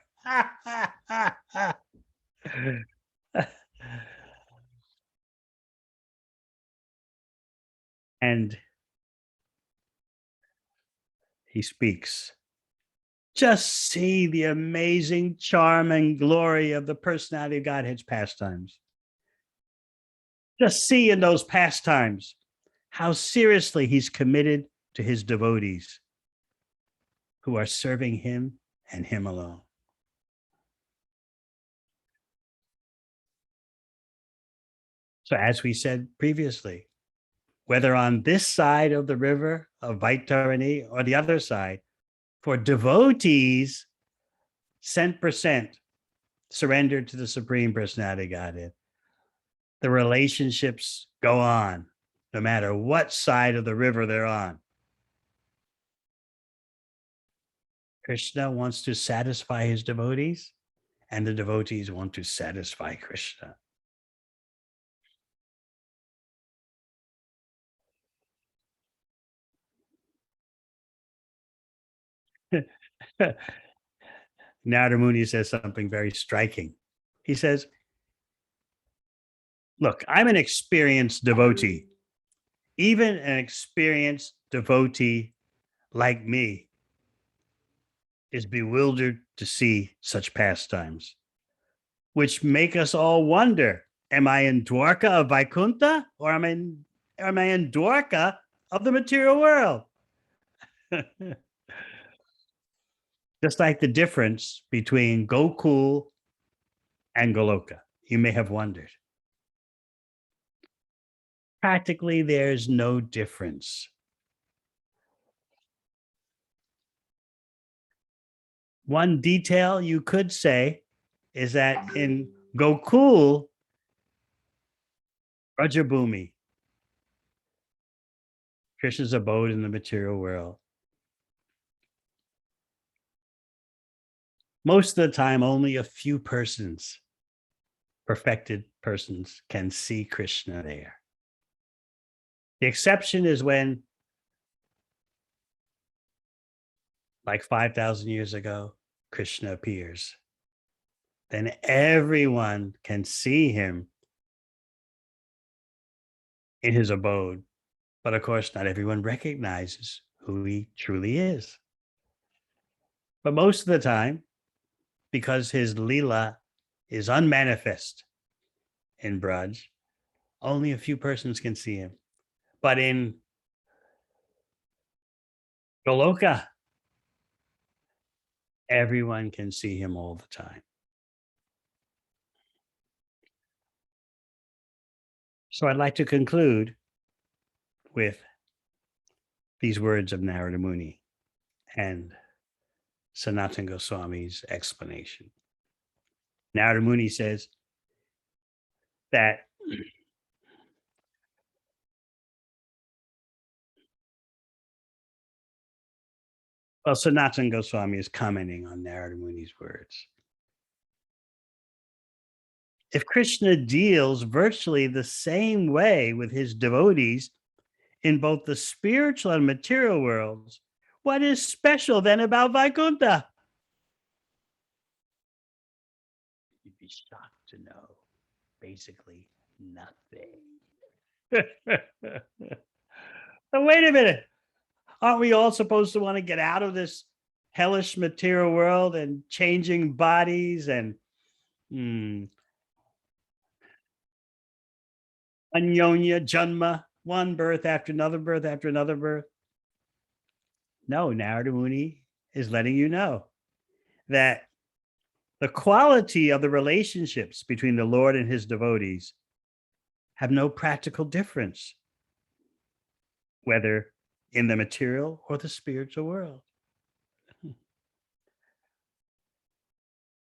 And he speaks. Just see the amazing charm and glory of the personality of Godhead's pastimes. Just see in those pastimes how seriously he's committed to his devotees who are serving him and him alone. So as we said previously, whether on this side of the river of Vaitarani or the other side, for devotees, 100% surrendered to the Supreme Personality of Godhead, the relationships go on no matter what side of the river they're on. Krishna wants to satisfy his devotees, and the devotees want to satisfy Krishna. Narada Muni says something very striking. He says, look, I'm an experienced devotee. Even an experienced devotee like me is bewildered to see such pastimes, which make us all wonder, am I in Dwarka of Vaikuntha or am I in Dwarka of the material world? Just like the difference between Gokul and Goloka. You may have wondered. Practically, there's no difference. One detail you could say is that in Gokul, Rajabhumi, Krishna's abode in the material world, most of the time, only a few persons, perfected persons, can see Krishna there. The exception is when, like 5,000 years ago, Krishna appears. Then everyone can see him in his abode. But of course, not everyone recognizes who he truly is. But most of the time, because his Leela is unmanifest in Braj, only a few persons can see him. But in Goloka, everyone can see him all the time. So I'd like to conclude with these words of Narada Muni and Sanatana Goswami's explanation. Narada Muni says that well, Sanatana Goswami is commenting on Narada Muni's words. If Krishna deals virtually the same way with his devotees in both the spiritual and material worlds, what is special then about Vaikuntha? You'd be shocked to know basically nothing. But wait a minute. Aren't we all supposed to want to get out of this hellish material world and changing bodies and anyonya, janma, one birth after another birth after another birth? No, Narada Muni is letting you know that the quality of the relationships between the Lord and his devotees have no practical difference, whether in the material or the spiritual world.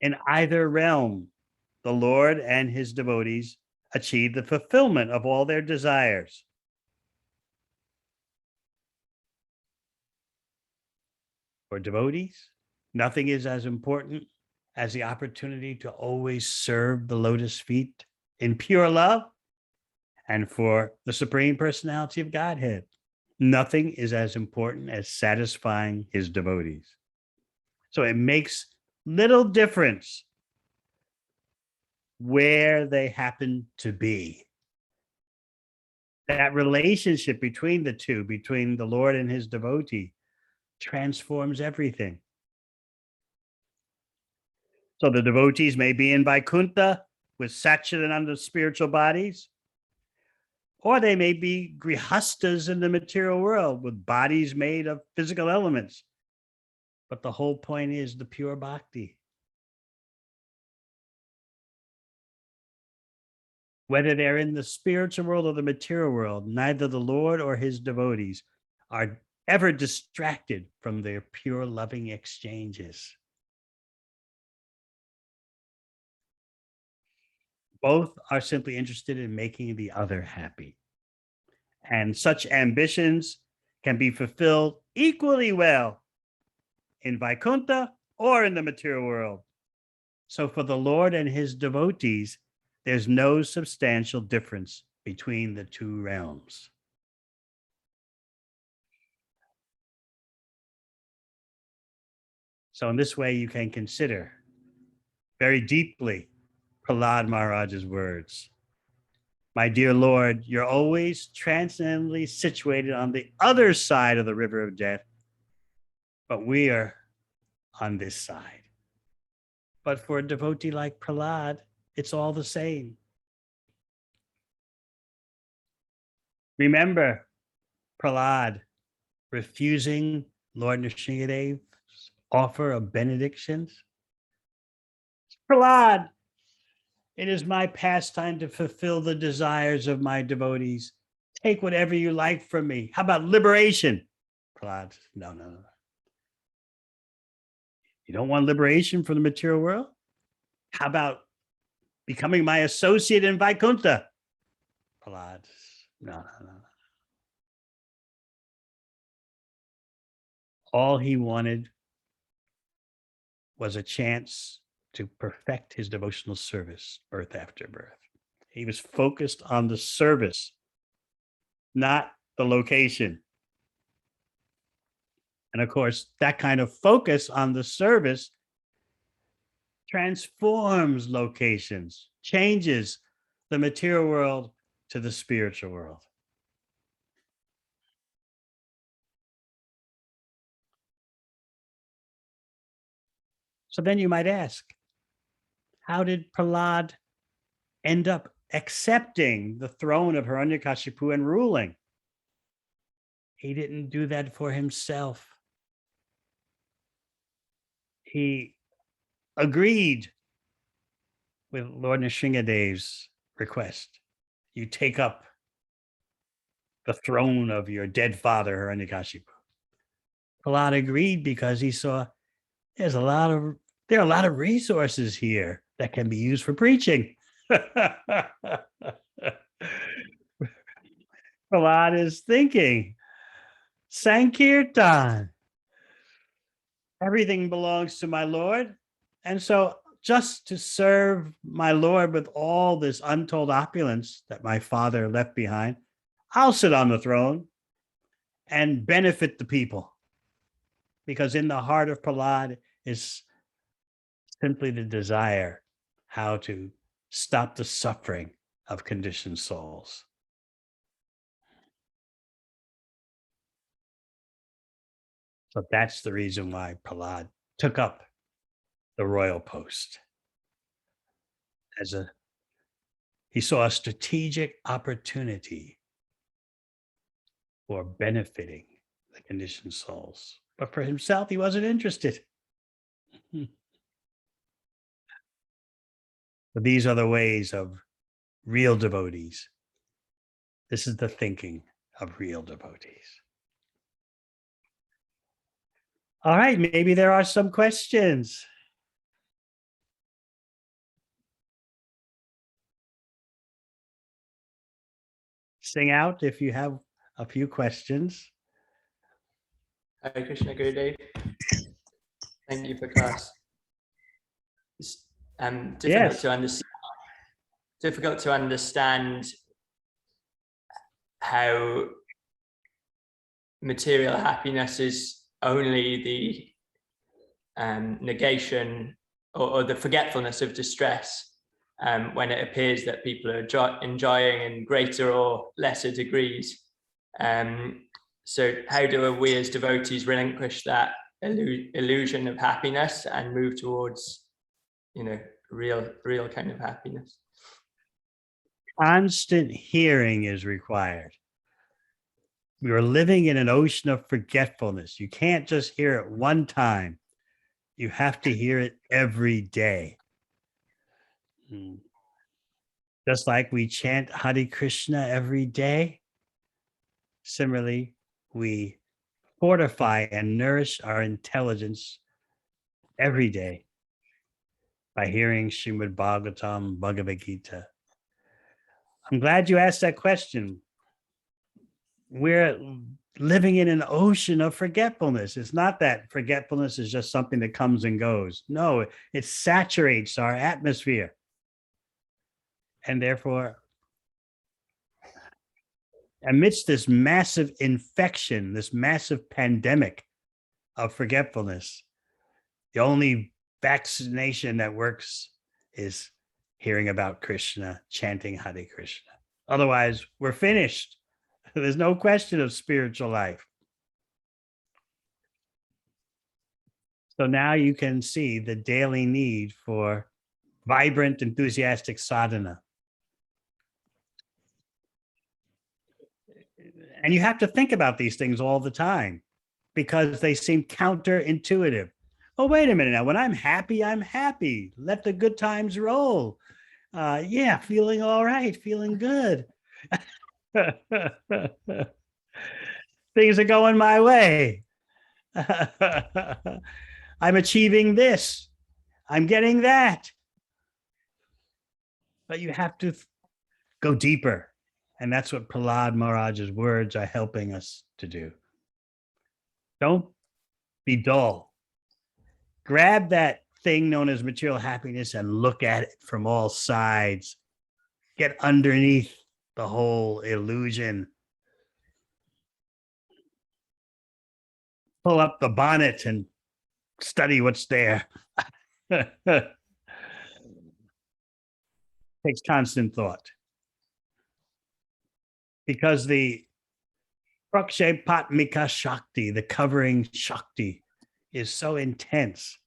In either realm, the Lord and his devotees achieve the fulfillment of all their desires. For devotees, nothing is as important as the opportunity to always serve the lotus feet in pure love. And for the Supreme Personality of Godhead, nothing is as important as satisfying his devotees. So it makes little difference where they happen to be. That relationship between the two, between the Lord and his devotee, transforms everything. So the devotees may be in Vaikuntha with Satchidananda spiritual bodies, or they may be grihastas in the material world with bodies made of physical elements. But the whole point is the pure bhakti. Whether they're in the spiritual world or the material world, neither the Lord or his devotees are ever distracted from their pure loving exchanges. Both are simply interested in making the other happy. And such ambitions can be fulfilled equally well in Vaikuntha or in the material world. So for the Lord and his devotees, there's no substantial difference between the two realms. So in this way, you can consider very deeply Prahlad Maharaj's words. My dear Lord, you're always transcendently situated on the other side of the river of death, but we are on this side. But for a devotee like Prahlad, it's all the same. Remember Prahlad refusing Lord Nrsimhadev's offer of benedictions. Prahlad, it is my pastime to fulfill the desires of my devotees. Take whatever you like from me. How about liberation? Prahlad, no, no, no. You don't want liberation from the material world? How about becoming my associate in Vaikuntha? Prahlad, no, no, no. All he wanted was a chance to perfect his devotional service, birth after birth. He was focused on the service, not the location. And of course, that kind of focus on the service transforms locations, changes the material world to the spiritual world. So then you might ask, how did Prahlad end up accepting the throne of Hiranyakashipu and ruling? He didn't do that for himself. He agreed with Lord Nrsingadev's request. You take up the throne of your dead father, Hiranyakashipu. Prahlad agreed because he saw there are a lot of resources here that can be used for preaching. Prahlad is thinking, Sankirtan, everything belongs to my Lord. And so just to serve my Lord with all this untold opulence that my father left behind, I'll sit on the throne and benefit the people. Because in the heart of Prahlad is simply the desire how to stop the suffering of conditioned souls. So that's the reason why Prahlad took up the royal post. He saw a strategic opportunity for benefiting the conditioned souls. But for himself, he wasn't interested. But these are the ways of real devotees. This is the thinking of real devotees. All right, maybe there are some questions. Sing out if you have a few questions. Hare Krishna, Gurudev. Thank you for class. It's difficult to understand how material happiness is only the negation or the forgetfulness of distress when it appears that people are enjoying in greater or lesser degrees. So how do we as devotees relinquish that illusion of happiness and move towards, real kind of happiness? Constant hearing is required. We are living in an ocean of forgetfulness. You can't just hear it one time. You have to hear it every day. Just like we chant Hare Krishna every day, similarly, we fortify and nourish our intelligence every day by hearing Srimad Bhagavatam, Bhagavad Gita. I'm glad you asked that question. We're living in an ocean of forgetfulness. It's not that forgetfulness is just something that comes and goes. No, it saturates our atmosphere. And therefore, amidst this massive infection, this massive pandemic of forgetfulness, the only vaccination that works is hearing about Krishna, chanting Hare Krishna. Otherwise, we're finished. There's no question of spiritual life. So now you can see the daily need for vibrant, enthusiastic sadhana. And you have to think about these things all the time because they seem counterintuitive. Oh, wait a minute now. When I'm happy, I'm happy. Let the good times roll. Yeah, feeling all right, feeling good. Things are going my way. I'm achieving this. I'm getting that. But you have to go deeper. And that's what Prahlad Maharaj's words are helping us to do. Don't be dull. Grab that thing known as material happiness and look at it from all sides. Get underneath the whole illusion. Pull up the bonnet and study what's there. Takes constant thought. Because the Prakshepatmika Shakti, the covering Shakti, is so intense.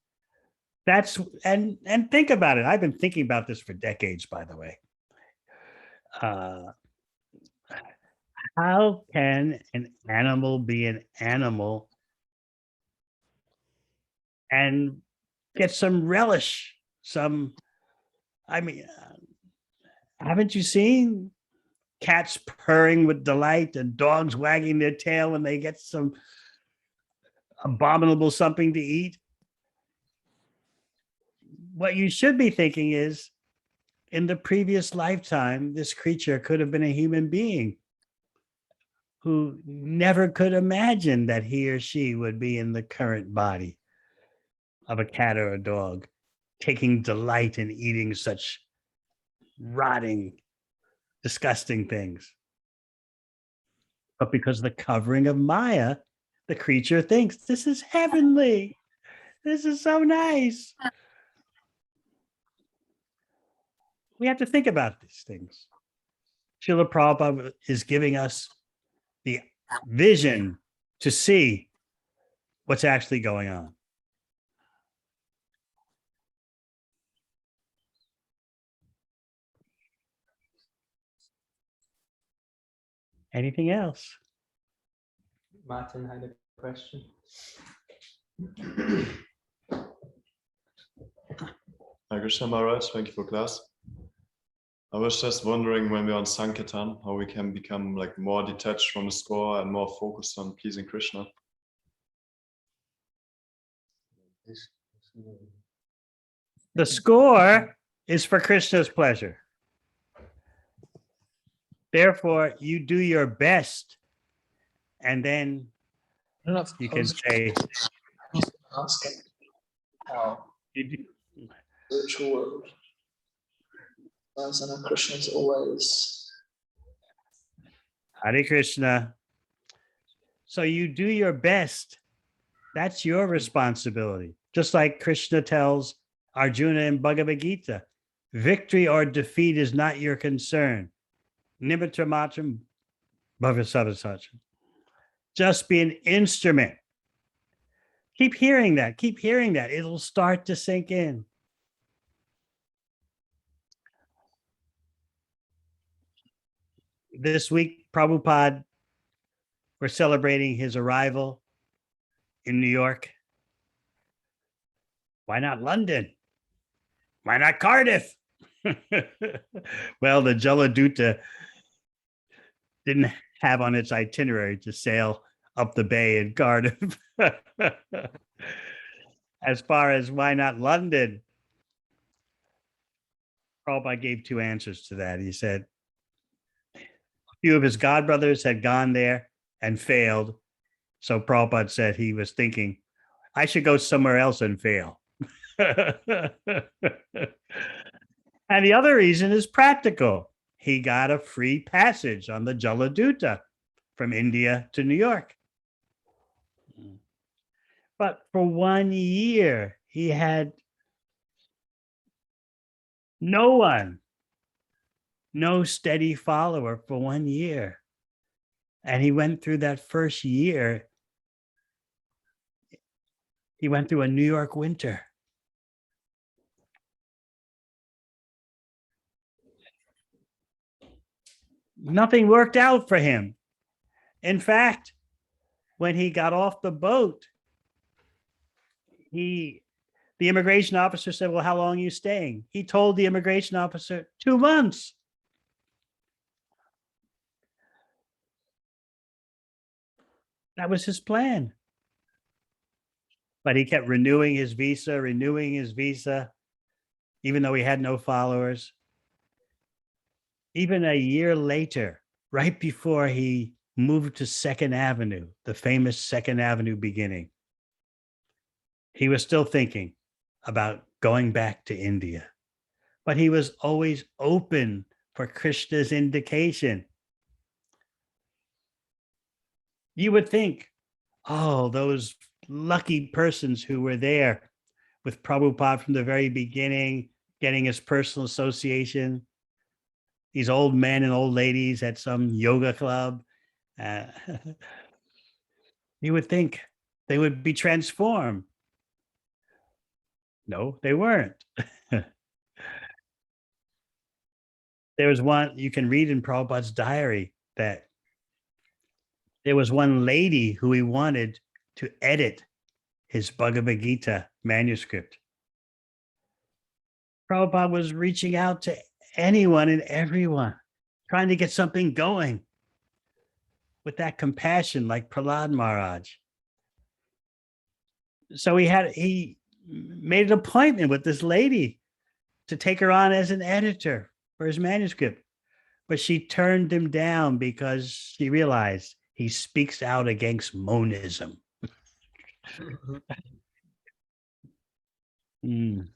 And think about it. I've been thinking about this for decades, by the way. How can an animal be an animal and get some relish? Haven't you seen cats purring with delight and dogs wagging their tail when they get some abominable something to eat? What you should be thinking is, in the previous lifetime, this creature could have been a human being who never could imagine that he or she would be in the current body of a cat or a dog, taking delight in eating such rotting, disgusting things. But because of the covering of Maya, the creature thinks, this is heavenly. This is so nice. We have to think about these things. Srila Prabhupada is giving us the vision to see what's actually going on. Anything else? Martin had a question. Hare Krishna Maharaj, thank you for class. I was just wondering, when we're on Sankirtan, how we can become like more detached from the score and more focused on pleasing Krishna. The score is for Krishna's pleasure. Therefore, you do your best, and then you can say, asking how spiritual world, and Krishna is always Hare Krishna. So you do your best. That's your responsibility. Just like Krishna tells Arjuna in Bhagavad Gita, victory or defeat is not your concern. Nimitta matram bhavasavasacham. Just be an instrument. Keep hearing that. Keep hearing that. It'll start to sink in. This week, Prabhupada, we're celebrating his arrival in New York. Why not London? Why not Cardiff? Well, the Jaladuta didn't have on its itinerary to sail up the bay in Cardiff. As far as why not London, Prabhupada gave two answers to that. He said a few of his godbrothers had gone there and failed. So Prabhupada said he was thinking, I should go somewhere else and fail. And the other reason is practical. He got a free passage on the Jaladuta from India to New York. But for 1 year, he had no one, no steady follower for 1 year. And he went through that first year. He went through a New York winter. Nothing worked out for him. In fact, when he got off the boat, The immigration officer said, well, how long are you staying? He told the immigration officer 2 months. That was his plan. But he kept renewing his visa, even though he had no followers. Even a year later, right before he moved to Second Avenue, the famous Second Avenue beginning, he was still thinking about going back to India. But he was always open for Krishna's indication. You would think, oh, those lucky persons who were there with Prabhupada from the very beginning, getting his personal association, these old men and old ladies at some yoga club. You would think they would be transformed. No, they weren't. There was one, you can read in Prabhupada's diary that there was one lady who he wanted to edit his Bhagavad Gita manuscript. Prabhupada was reaching out to anyone and everyone, trying to get something going with that compassion, like Prahlad Maharaj. So he made an appointment with this lady to take her on as an editor for his manuscript. But she turned him down because she realized he speaks out against monism. Mm.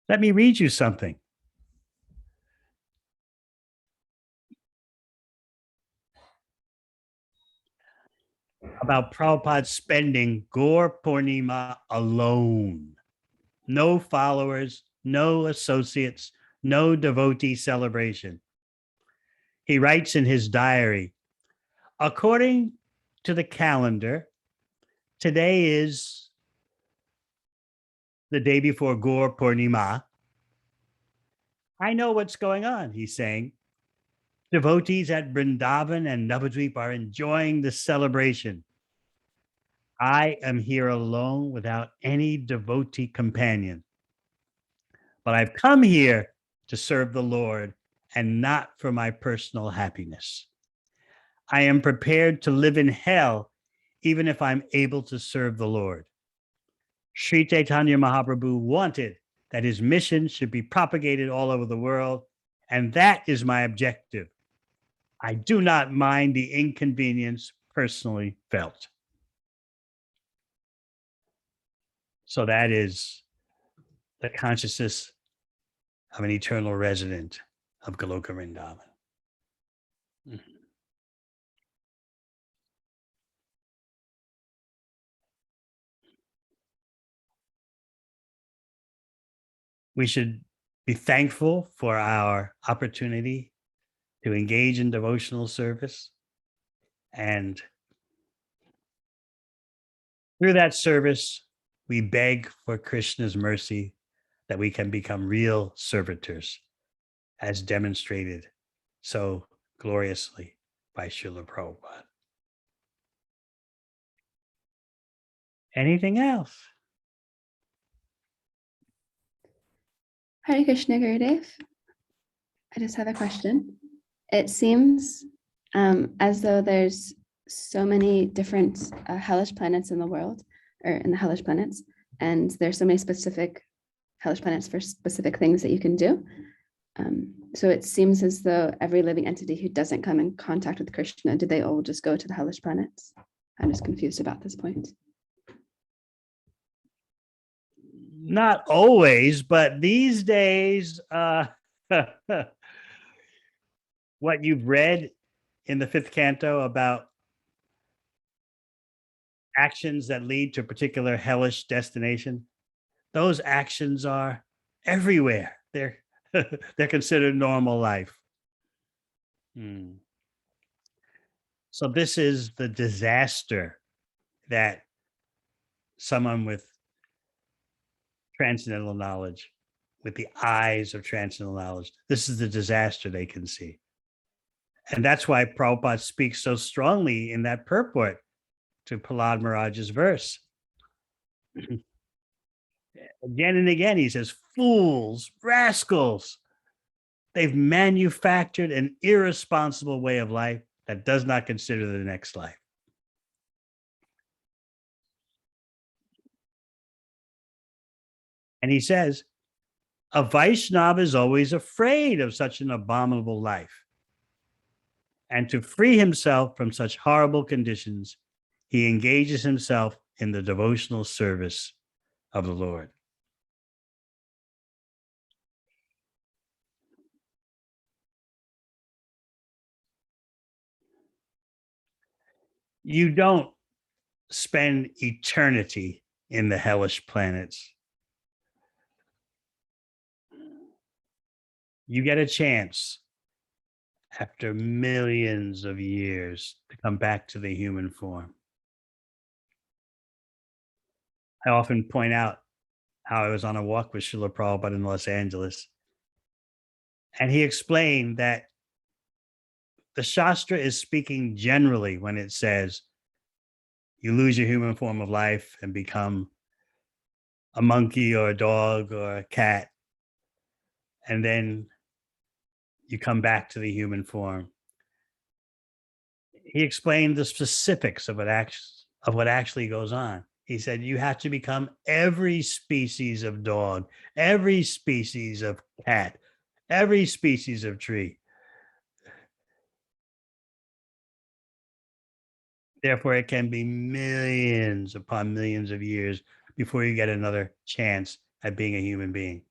Let me read you something. About Prabhupada spending Gaur Purnima alone. No followers, no associates, no devotee celebration. He writes in his diary, according to the calendar, today is the day before Gaur Purnima. I know what's going on, he's saying. Devotees at Vrindavan and Navadvip are enjoying the celebration. I am here alone without any devotee companion. But I've come here to serve the Lord and not for my personal happiness. I am prepared to live in hell even if I'm able to serve the Lord. Sri Chaitanya Mahaprabhu wanted that his mission should be propagated all over the world, and that is my objective. I do not mind the inconvenience personally felt. So that is the consciousness of an eternal resident of Goloka Vrindavan. We should be thankful for our opportunity to engage in devotional service. And through that service, we beg for Krishna's mercy that we can become real servitors, as demonstrated so gloriously by Srila Prabhupada. Anything else? Hare Krishna, Gurudev. I just have a question. It seems as though there's so many different hellish planets in the world, or in the hellish planets, and there's so many specific hellish planets for specific things that you can do. So it seems as though every living entity who doesn't come in contact with Krishna, do they all just go to the hellish planets? I'm just confused about this point. Not always, but these days, what you've read in the 5th canto about actions that lead to a particular hellish destination, those actions are everywhere. They're considered normal life. So this is the disaster that someone with transcendental knowledge, with the eyes of transcendental knowledge, this is the disaster they can see. And that's why Prabhupada speaks so strongly in that purport to Prahlad Maharaj's verse. Again and again, he says, fools, rascals. They've manufactured an irresponsible way of life that does not consider the next life. And he says, a Vaishnava is always afraid of such an abominable life. And to free himself from such horrible conditions, he engages himself in the devotional service of the Lord. You don't spend eternity in the hellish planets. You get a chance after millions of years to come back to the human form. I often point out how I was on a walk with Srila Prabhupada in Los Angeles. And he explained that the Shastra is speaking generally when it says you lose your human form of life and become a monkey or a dog or a cat, and then you come back to the human form. He explained the specifics of what actually goes on. He said you have to become every species of dog, every species of cat, every species of tree. Therefore, it can be millions upon millions of years before you get another chance at being a human being.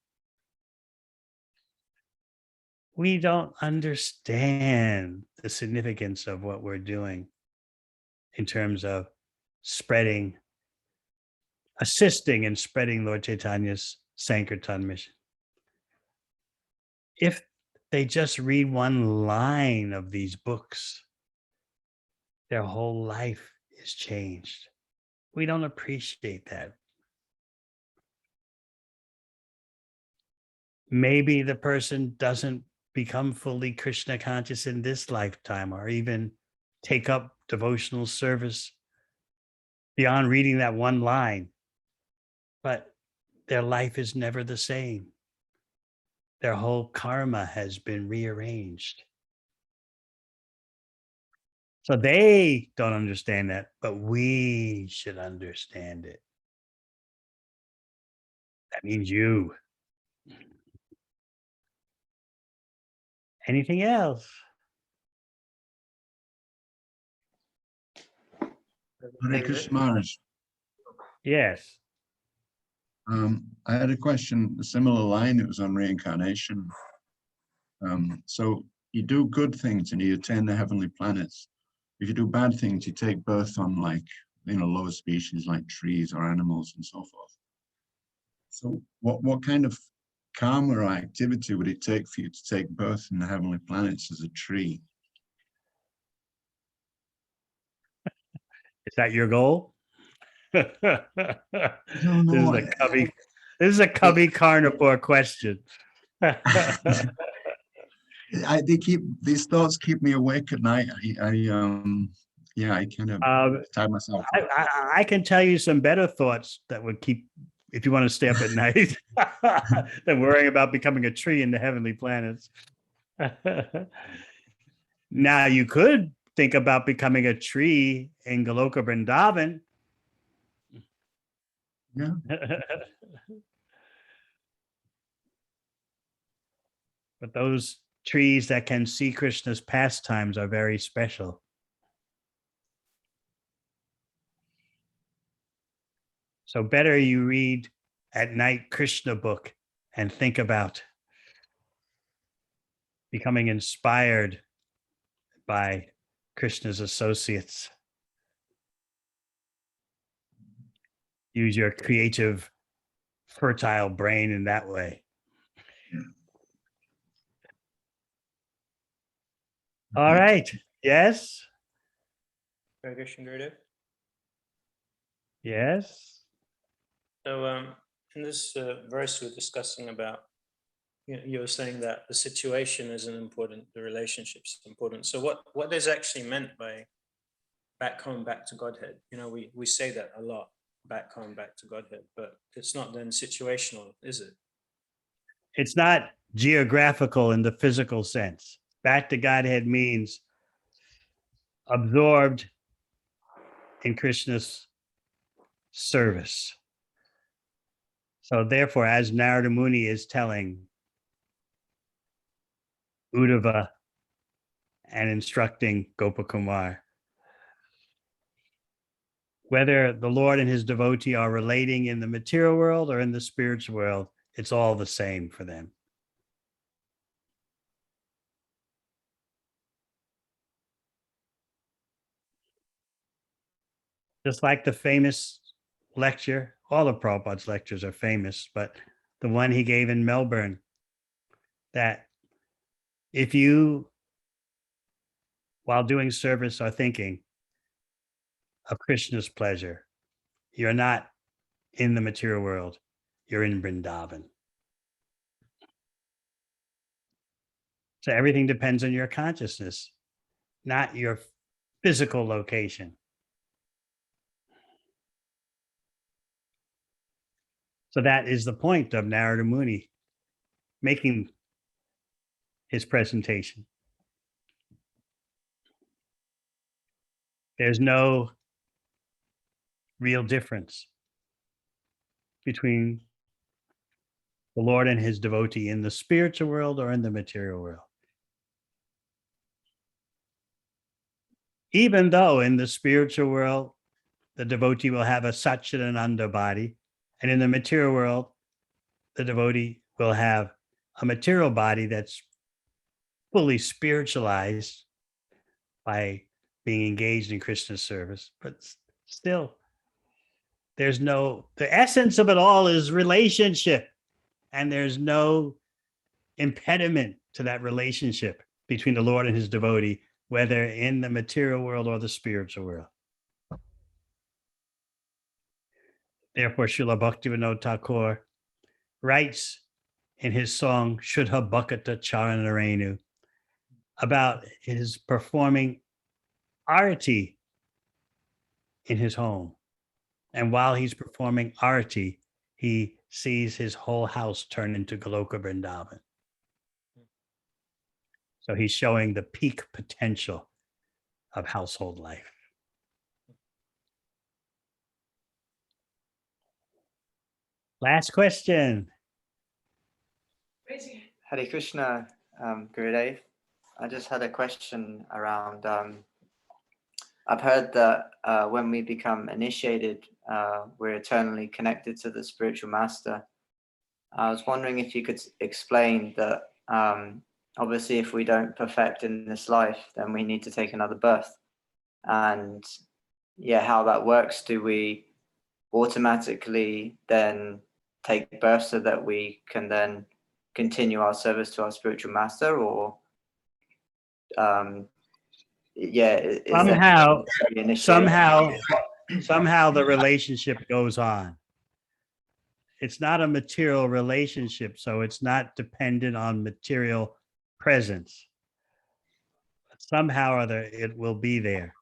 We don't understand the significance of what we're doing in terms of assisting in spreading Lord Chaitanya's Sankirtan mission. If they just read one line of these books, their whole life is changed. We don't appreciate that. Maybe the person doesn't become fully Krishna conscious in this lifetime or even take up devotional service beyond reading that one line, but their life is never the same. Their whole karma has been rearranged. So they don't understand that, but we should understand it. That means you. Anything else? Hare Krishna Maharaj. Yes. I had a question, a similar line. It was on reincarnation. So you do good things and you attain the heavenly planets. If you do bad things, you take birth on lower species like trees or animals and so forth. So what kind of karma or activity would it take for you to take birth in the heavenly planets as a tree? Is that your goal? This know. is a cubby carnivore question. These thoughts keep me awake at night. I kind of tie myself. I can tell you some better thoughts that would keep, if you want to stay up at night, than worrying about becoming a tree in the heavenly planets. Now, you could think about becoming a tree in Goloka Vrindavan. Yeah. But those trees that can see Krishna's pastimes are very special. So better you read at night Krishna book and think about becoming inspired by Krishna's associates. Use your creative, fertile brain in that way. All right. Yes. Hare Krishna, Gurudev. Yes. So in this verse we're discussing about you were saying that the situation isn't important, the relationship's important. So what is actually meant by back home, back to Godhead? You know, we say that a lot, back home, back to Godhead, but it's not then situational, is it? It's not geographical in the physical sense. Back to Godhead means absorbed in Krishna's service. So therefore, as Narada Muni is telling Uddhava and instructing Gopakumar, whether the Lord and his devotee are relating in the material world or in the spiritual world, it's all the same for them. Just like the famous lecture, all of Prabhupada's lectures are famous, but the one he gave in Melbourne, that if you, while doing service, are thinking of Krishna's pleasure, you're not in the material world, you're in Vrindavan. So everything depends on your consciousness, not your physical location. So that is the point of Narada Muni making his presentation. There's no real difference between the Lord and his devotee in the spiritual world or in the material world. Even though in the spiritual world, the devotee will have a Satchidananda body, and in the material world, the devotee will have a material body that's fully spiritualized by being engaged in Krishna's service. But still, there's no, the essence of it all is relationship, and there's no impediment to that relationship between the Lord and his devotee, whether in the material world or the spiritual world. Therefore, Srila Bhaktivinoda Thakur writes in his song Shuddha Bhakata Charanarenu about his performing arati in his home. And while he's performing arati, he sees his whole house turn into Goloka Vrindavan. So he's showing the peak potential of household life. Last question. Hare Krishna, Gurudev. I just had a question around, I've heard that when we become initiated, we're eternally connected to the spiritual master. I was wondering if you could explain that obviously if we don't perfect in this life, then we need to take another birth. And yeah, how that works. Do we automatically then take birth so that we can then continue our service to our spiritual master, or somehow the relationship goes on. It's not a material relationship, so it's not dependent on material presence. But somehow or other, it will be there.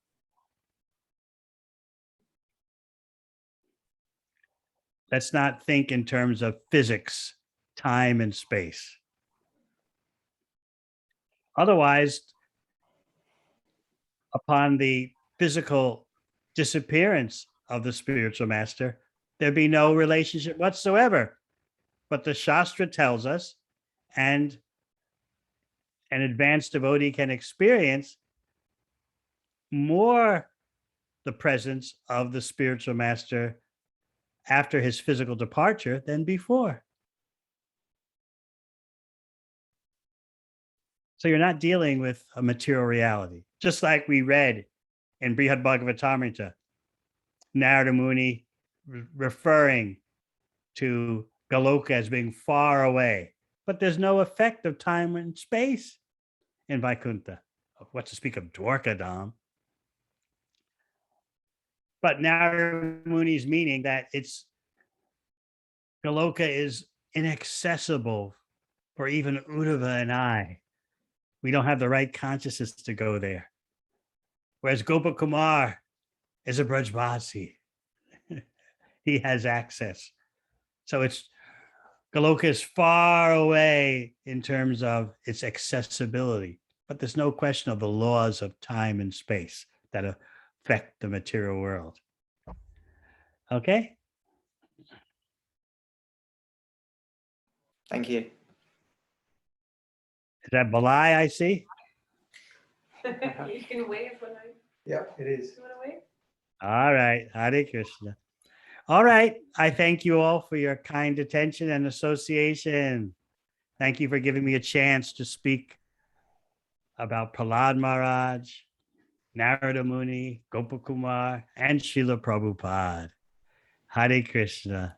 Let's not think in terms of physics, time, and space. Otherwise, upon the physical disappearance of the spiritual master, there'd be no relationship whatsoever. But the Shastra tells us, and an advanced devotee can experience more the presence of the spiritual master after his physical departure than before. So you're not dealing with a material reality. Just like we read in Brihad Bhagavatamrita, Narada Muni referring to Goloka as being far away, but there's no effect of time and space in Vaikuntha. What to speak of Dwarkadam? But Narada Muni's meaning that it's Goloka is inaccessible or even Uddhava and I, we don't have the right consciousness to go there. Whereas Gopakumar is a Brajvasi. He has access. So it's Goloka is far away in terms of its accessibility, but there's no question of the laws of time and space that affect the material world. Okay? Thank you. Is that Balai I see? You can wave when I. Yeah, it is. You want to wave? All right. Hare Krishna. All right. I thank you all for your kind attention and association. Thank you for giving me a chance to speak about Prahlad Maharaj, Narada Muni, Gopakumar, and Srila Prabhupada. Hare Krishna.